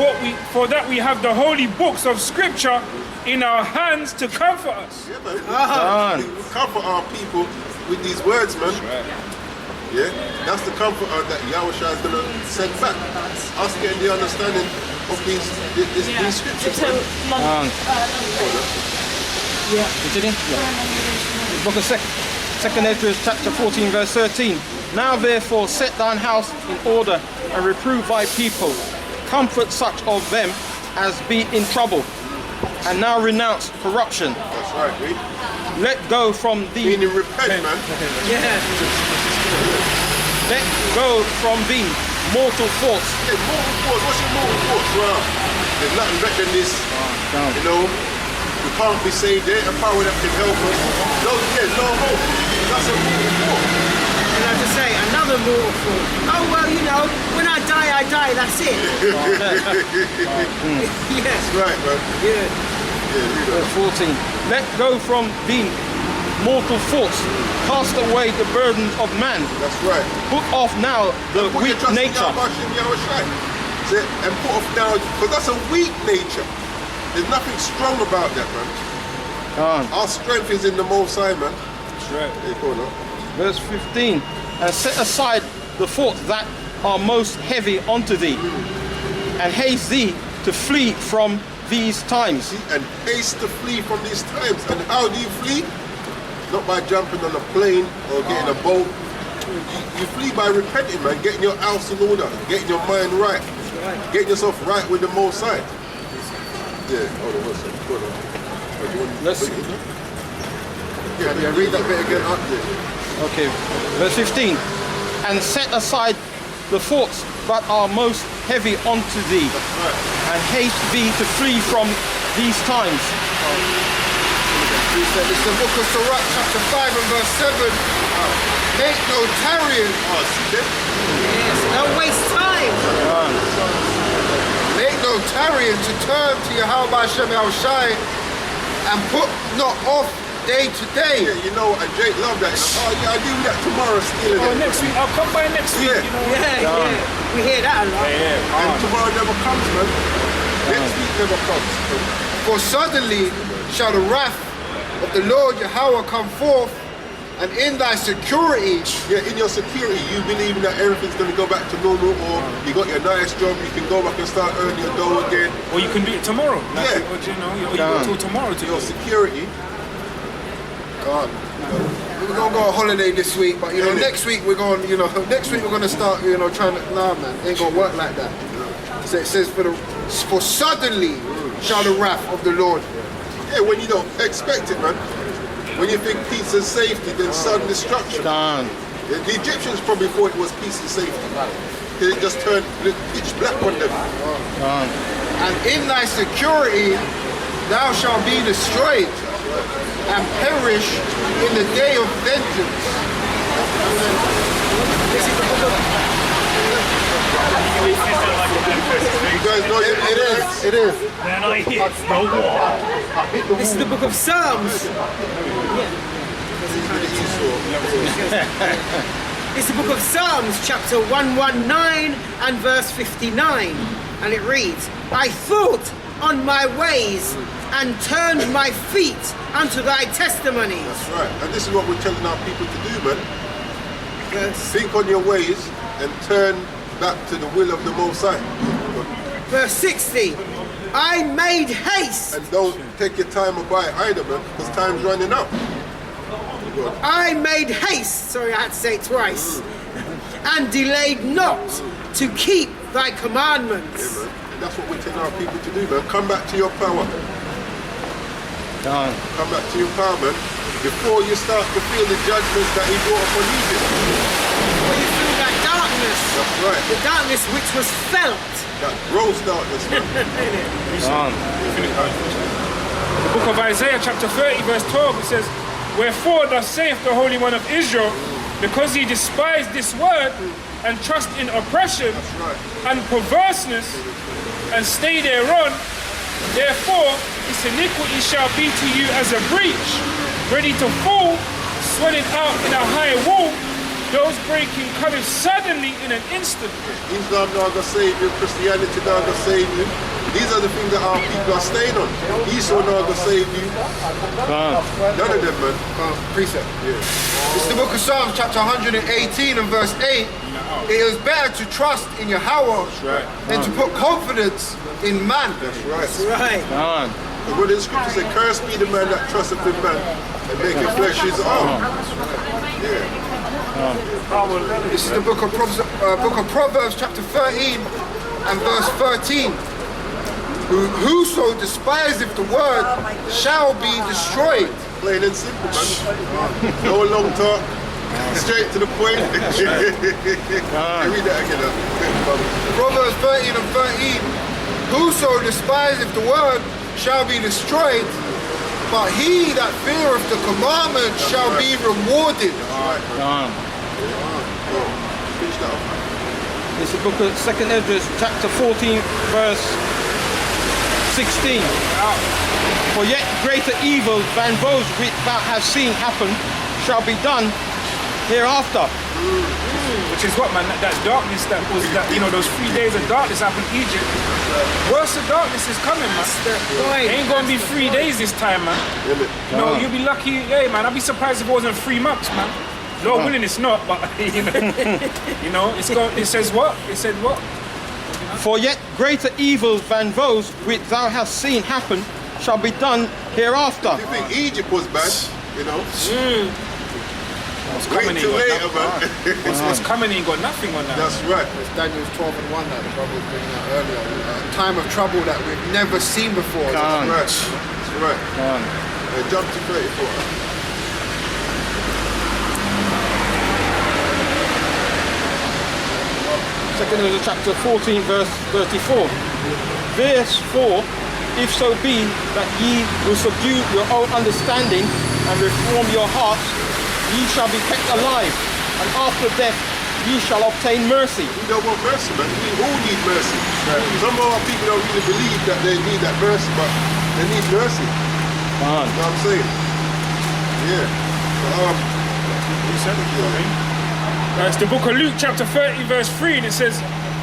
that we have the holy books of Scripture in our hands to comfort us. Yeah, man. We comfort our people with these words, man. Yeah, that's the comfort that Yahushua is going to send back. Us getting the understanding of these scriptures. Continue? The book of Second Ezra, chapter 14, verse 13. Now therefore set thine house in order and reprove thy people. Comfort such of them as be in trouble. And now renounce corruption. That's right, read. Let go from thee. Meaning repent, man. Let go from thee mortal thoughts. Yeah, mortal thoughts. What's your mortal thoughts? Well, there's nothing better than this. You know, we can't be saved. There ain't a power that can help us. No hope. That's a mortal thought. And I just say, another mortal thought. Oh, well, you know, when I die, that's it. Yes. That's right, man. Yeah. Yeah, read Verse 14. Let go from thee mortal thoughts. Cast away the burdens of man. That's right. Put off now the Put weak your trust in nature. Yahushua. And put off now, because that's a weak nature. There's nothing strong about that, man. Our strength is in the Most High, man. That's right. Yeah, go on, no? Verse 15. And set aside the thoughts that are most heavy unto thee, and haste thee to flee from these times. See, and haste to flee from these times. And how do you flee? Not by jumping on a plane or getting a boat. You flee by repenting, man. Getting your house in order, getting your mind right, getting yourself right with the Most High. Yeah, hold on one second. Hold on. Let's Yeah, read that bit again up there. Okay, verse 15. And set aside the thoughts that are most heavy unto thee, and haste thee to flee from these times. It's the book of Sirach, chapter 5 and verse 7. Make no tarrying. Yes. Don't waste time. Make no tarrying to turn to Yahweh Hashem Yahushai and put not off day to day. Yeah, you know, and Jake loved that. Oh, yeah, I'll do that tomorrow still. Oh, next week, I'll come by next week. Yeah. You know? Yeah. We hear that a lot. And tomorrow never comes, man. Next week never comes. For suddenly shall the wrath of the Lord Yahweh come forth, and in thy security. Yeah, in your security, you believe that everything's going to go back to normal, or you got your nice job, you can go back and start earning your dough again. Or you can do it tomorrow. Yeah. Or, you know, you go till tomorrow to Your security. God, we're gonna go on holiday this week, but you know, next week we're going. You know, next week we're gonna start. You know, trying to. Nah, man, it ain't gonna work like that. So it says, for suddenly shall the wrath of the Lord. Yeah, when you don't expect it, man. When you think peace and safety, then sudden destruction. Done. The Egyptians probably thought it was peace and safety. It just turned pitch black on them. And in thy security thou shalt be destroyed and perish in the day of vengeance. You guys know it is. Then I hit the wall. This is the book of Psalms. It's the book of Psalms, chapter 119 and verse 59. And it reads, I thought on my ways and turned my feet unto thy testimonies. That's right. And this is what we're telling our people to do, man. Verse, Think on your ways and turn back to the will of the Most High. verse 60. I made haste. And don't take your time about it either, man, because time's running out. I made haste. Sorry, I had to say it twice. And delayed not to keep thy commandments. Yeah, man. And that's what we're telling our people to do, man. Come back to your power. Done. Come back to your power, man. Before you start to feel the judgments that he brought upon Egypt. When you feel that darkness, That's right. the darkness which was felt. That gross darkness, man. Done. The book of Isaiah, chapter 30, verse 12, it says, wherefore thus saith the Holy One of Israel, because he despised this word, and trust in oppression right. and perverseness and stay thereon, therefore its iniquity shall be to you as a breach, ready to fall, swelling out in a high wall, those breaking coming suddenly in an instant. Islam not gonna save you, Christianity not gonna save you. These are the things that our people are staying on. Esau not gonna save you. None of them, man. Precept. Yeah. This is the book of Psalms, chapter 118 and verse 8. It is better to trust in Yahweh right. than to put confidence in man. That's right. Right. And what the scripture says, cursed be the man that trusteth in man and maketh flesh his arm. Yeah. This is the book of Proverbs, chapter 13 and verse 13. Whoso despiseth the word shall be destroyed. Plain and simple, man. No long talk. Straight to the point. Read that again. Proverbs 13 and 13. Whoso despiseth the word shall be destroyed, but he that feareth the commandment shall be rewarded. This is the book of 2nd Ezra, chapter 14, verse 16. For yet greater evil than those which thou hast seen happen shall be done hereafter. Which is what, man, that darkness that was, that, you know, those 3 days of darkness happened in Egypt. Worse of darkness is coming, man. It ain't gonna be 3 days this time, man. No, you'll be lucky. Hey, man, I'd be surprised if it wasn't 3 months, man. Lord willing, it's not, but you know, it says what? It said what? For yet greater evil than those which thou hast seen happen shall be done hereafter. You think Egypt was bad, you know? What's Wait coming till in later, man. What's coming in got nothing on that. That's right. It's Daniel's 12 and 1 that the brother was bringing out earlier. A time of trouble that we've never seen before. That's right. That's right. Jump to 34. Second Ezra chapter 14, verse 34. Verse 4, if so be that ye will subdue your own understanding and reform your hearts, ye shall be kept alive, and after death ye shall obtain mercy. We don't want mercy, man. We all need mercy. Some of our people don't really believe that they need that mercy, but they need mercy. You know what I'm saying? Yeah. It's the book of Luke, chapter 30, verse 3, and it says,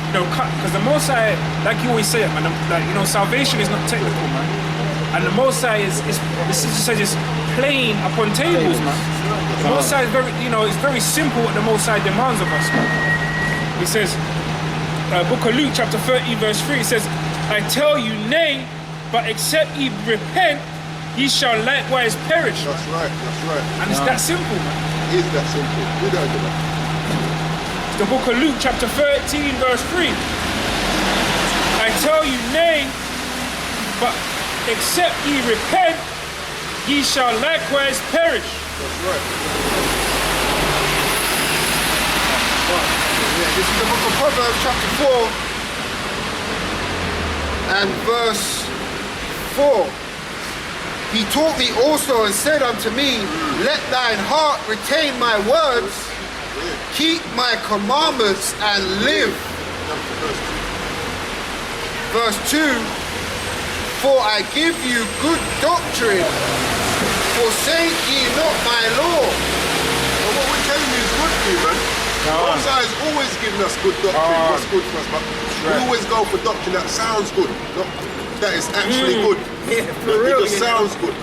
you know, because the Most High, like you always say it, man, like, you know, salvation is not technical, man. And the Most High is the sister says, it's plain upon tables, man. The Most High is very, you know, it's very simple what the Most High demands of us, man. He says, book of Luke, chapter 30, verse 3, it says, I tell you, nay, but except ye repent, ye shall likewise perish. That's right. That's right. And it's that simple, man. It is that simple. We don't do that. The book of Luke, chapter 13, verse 3. I tell you, nay, but except ye repent, ye shall likewise perish. That's right. Yeah, this is the book of Proverbs, chapter 4 and verse 4. He taught me also and said unto me, let thine heart retain my words, keep my commandments and live. Verse 2, for I give you good doctrine, forsake ye not my law. And what we're telling you is good for you, man. Most High has always given us good doctrine, what's good for us, but we always go for doctrine that sounds good, not that is actually good. Yeah, for real. It just sounds good.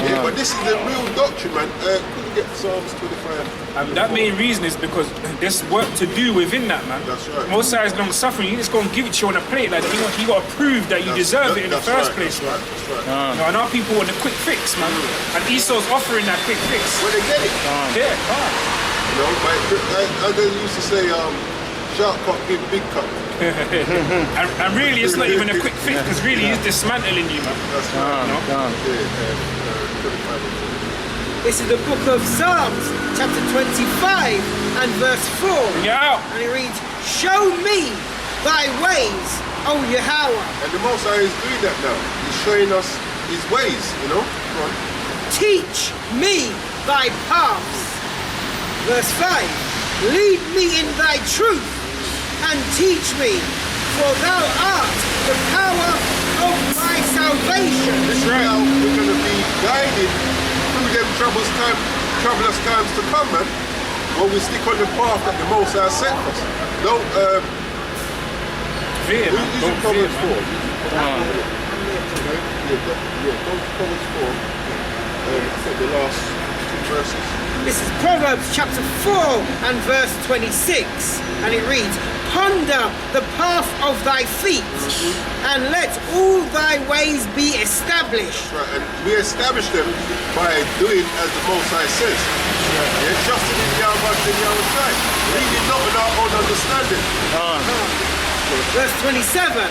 Yeah, but this is the real doctrine, man. Could you get Psalms 25? And that main reason is because there's work to do within that, man. That's right. Most High is long suffering. You just go and give it to you on a plate. Like you got to prove that you deserve it in the first place, man. That's right. You know, and our people want the quick fix, man. And Esau's offering that quick fix. Where they get it. Yeah. You know, like, they used to say, sharp cock give big cock. and really, it's not even a quick fix because really he's dismantling you, man. That's right. This is the book of Psalms, chapter 25 and verse 4. Yeah. And it reads, show me thy ways, O Yahweh. And the Most High is doing that now. He's showing us his ways, you know. Go on. Teach me thy paths. Verse 5. Lead me in thy truth and teach me, for thou art the power of my salvation. This is how we're going to be guided through them troublous times to come, man. When we stick on the path that the Most High set us. Don't Fear, man. use Don't fear, Proverbs 4. man. Go to Proverbs 4. I think the last 2 verses. This is Proverbs chapter 4 and verse 26, and it reads, Ponder the path of thy feet, and let all thy ways be established. Right, and we establish them by doing as the Most High says. Yeah, trusting in Yahweh and Yahweh, leaning not on our own understanding. Verse 27,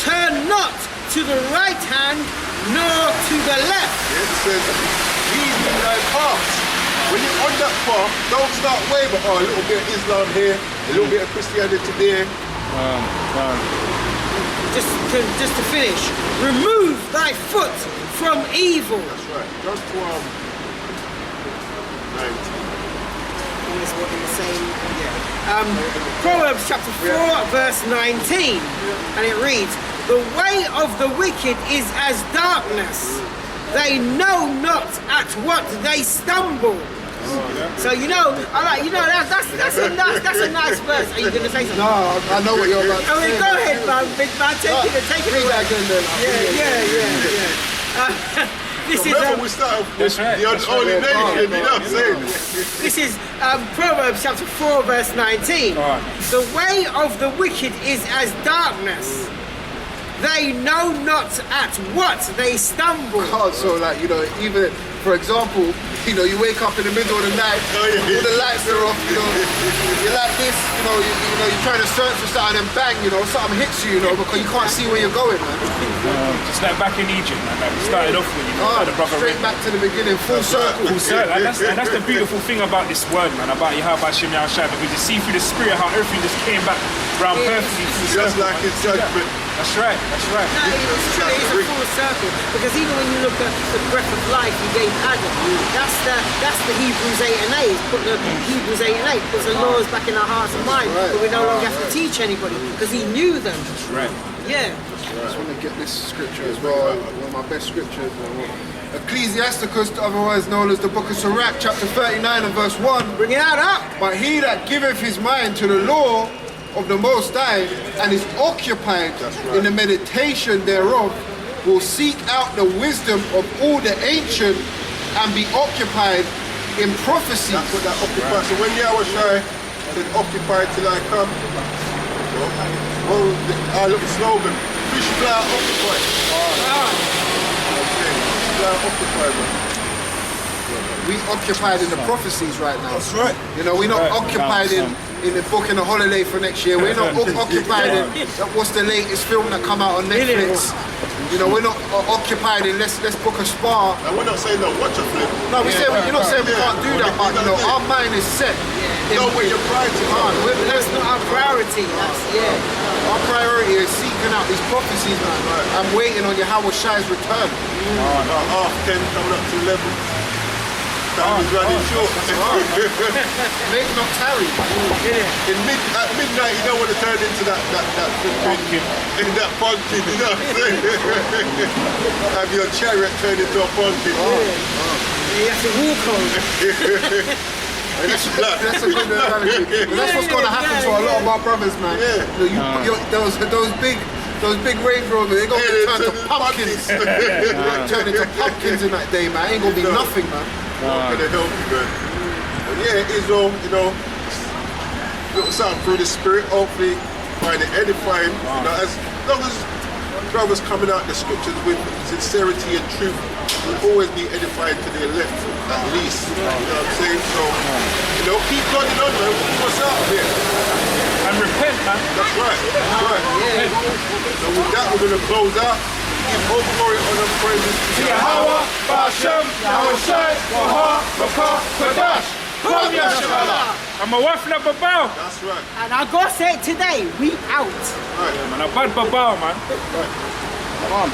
Turn not to the right hand, nor to the left. Yeah, it says, lead in thy paths. When you're on that path, don't start wavering. Oh, a little bit of Islam here, a little bit of Christianity there. Just to finish, remove thy foot from evil. That's right. Just to 19. Is what in the same, Proverbs chapter 4 verse 19, and it reads, The way of the wicked is as darkness. They know not at what they stumble. So that's a nice verse. Are you going to say something? No, I know what you're about to I mean, say. go ahead, man, big man. Take it Read away. that again then. This is Remember, we started with right, the that's unholy right. nation, you know what I'm saying? This is Proverbs chapter 4 verse 19. The way of the wicked is as darkness. They know not at what they stumble. God, so like, even, for example, you wake up in the middle of the night, Oh, yeah. all the lights are off, you're like this, you're trying to search for something and bang, something hits you, because you can't see where you're going, man. Just like back in Egypt, man. Like we started off with, like the brother Straight back to the beginning, full circle. Full circle. And that's the beautiful thing about this word, man, about Yahweh Hashem Yahushua, because you see through the spirit how everything just came back round perfectly. Just like his judgment. That's right, that's right. No, it's true, it's a full circle. Because even when you look at the breath of life he gave Adam, that's the Hebrews 8 and 8. Put the Hebrews 8 and 8, puts the laws back in our hearts and minds, but we no longer have to teach anybody because he knew them. That's right. Yeah. I just want to get this scripture as well, one of my best scriptures. Ecclesiasticus, otherwise known as the book of Sirach, chapter 39 and verse 1. Bring it out up. But he that giveth his mind to the law of the Most High and is occupied in the meditation thereof will seek out the wisdom of all the ancient and be occupied in prophecies. That's what that occupied. So when Yahweh said occupied till I come, our little slogan, fish fly occupied. Okay, fish fly occupied, man. We occupied in the prophecies right now. That's right. We're not occupied in the booking a holiday for next year. We're not occupied in what's the latest film that come out on Netflix. We're not occupied in let's book a spa. And we're not saying no, watch a flip. No, you're not saying we can't do that, but our mind is set. Know where your priorities are. That's not our priority. Our priority is seeking out these prophecies, man. I'm waiting on Yahweh Shai's return. Half 10 coming up to 11. Time is running short. Make not tarry. At midnight, you don't want to turn into that Pumpkin. In that pumpkin, you know what I'm saying? Have your chariot turned into a pumpkin. You have to walk on. That's a good analogy. But that's what's going to happen to a lot of our brothers, man. Those big Range Rovers, they're going to turn to pumpkins. Turn into pumpkins in that day, man. Ain't going to be nothing, man. Gonna help you, man. But yeah, it is all, little something through the spirit, hopefully find it edifying. As long as brothers coming out the scriptures with sincerity and truth will always be edifying to their left, at least. You know what I'm saying? So, keep plodding on, man. What's out here? And repent, man. That's right. That's right. So with that, we're gonna close out. Give all glory, honor, praises to Yahweh Hashem Yahushua Wahar Bakar Kadash. Come Yahshua. I'm a wafla babao. That's right. And I gotta say it today, we out. Right. Man, a bad babao, man. Right. Come on.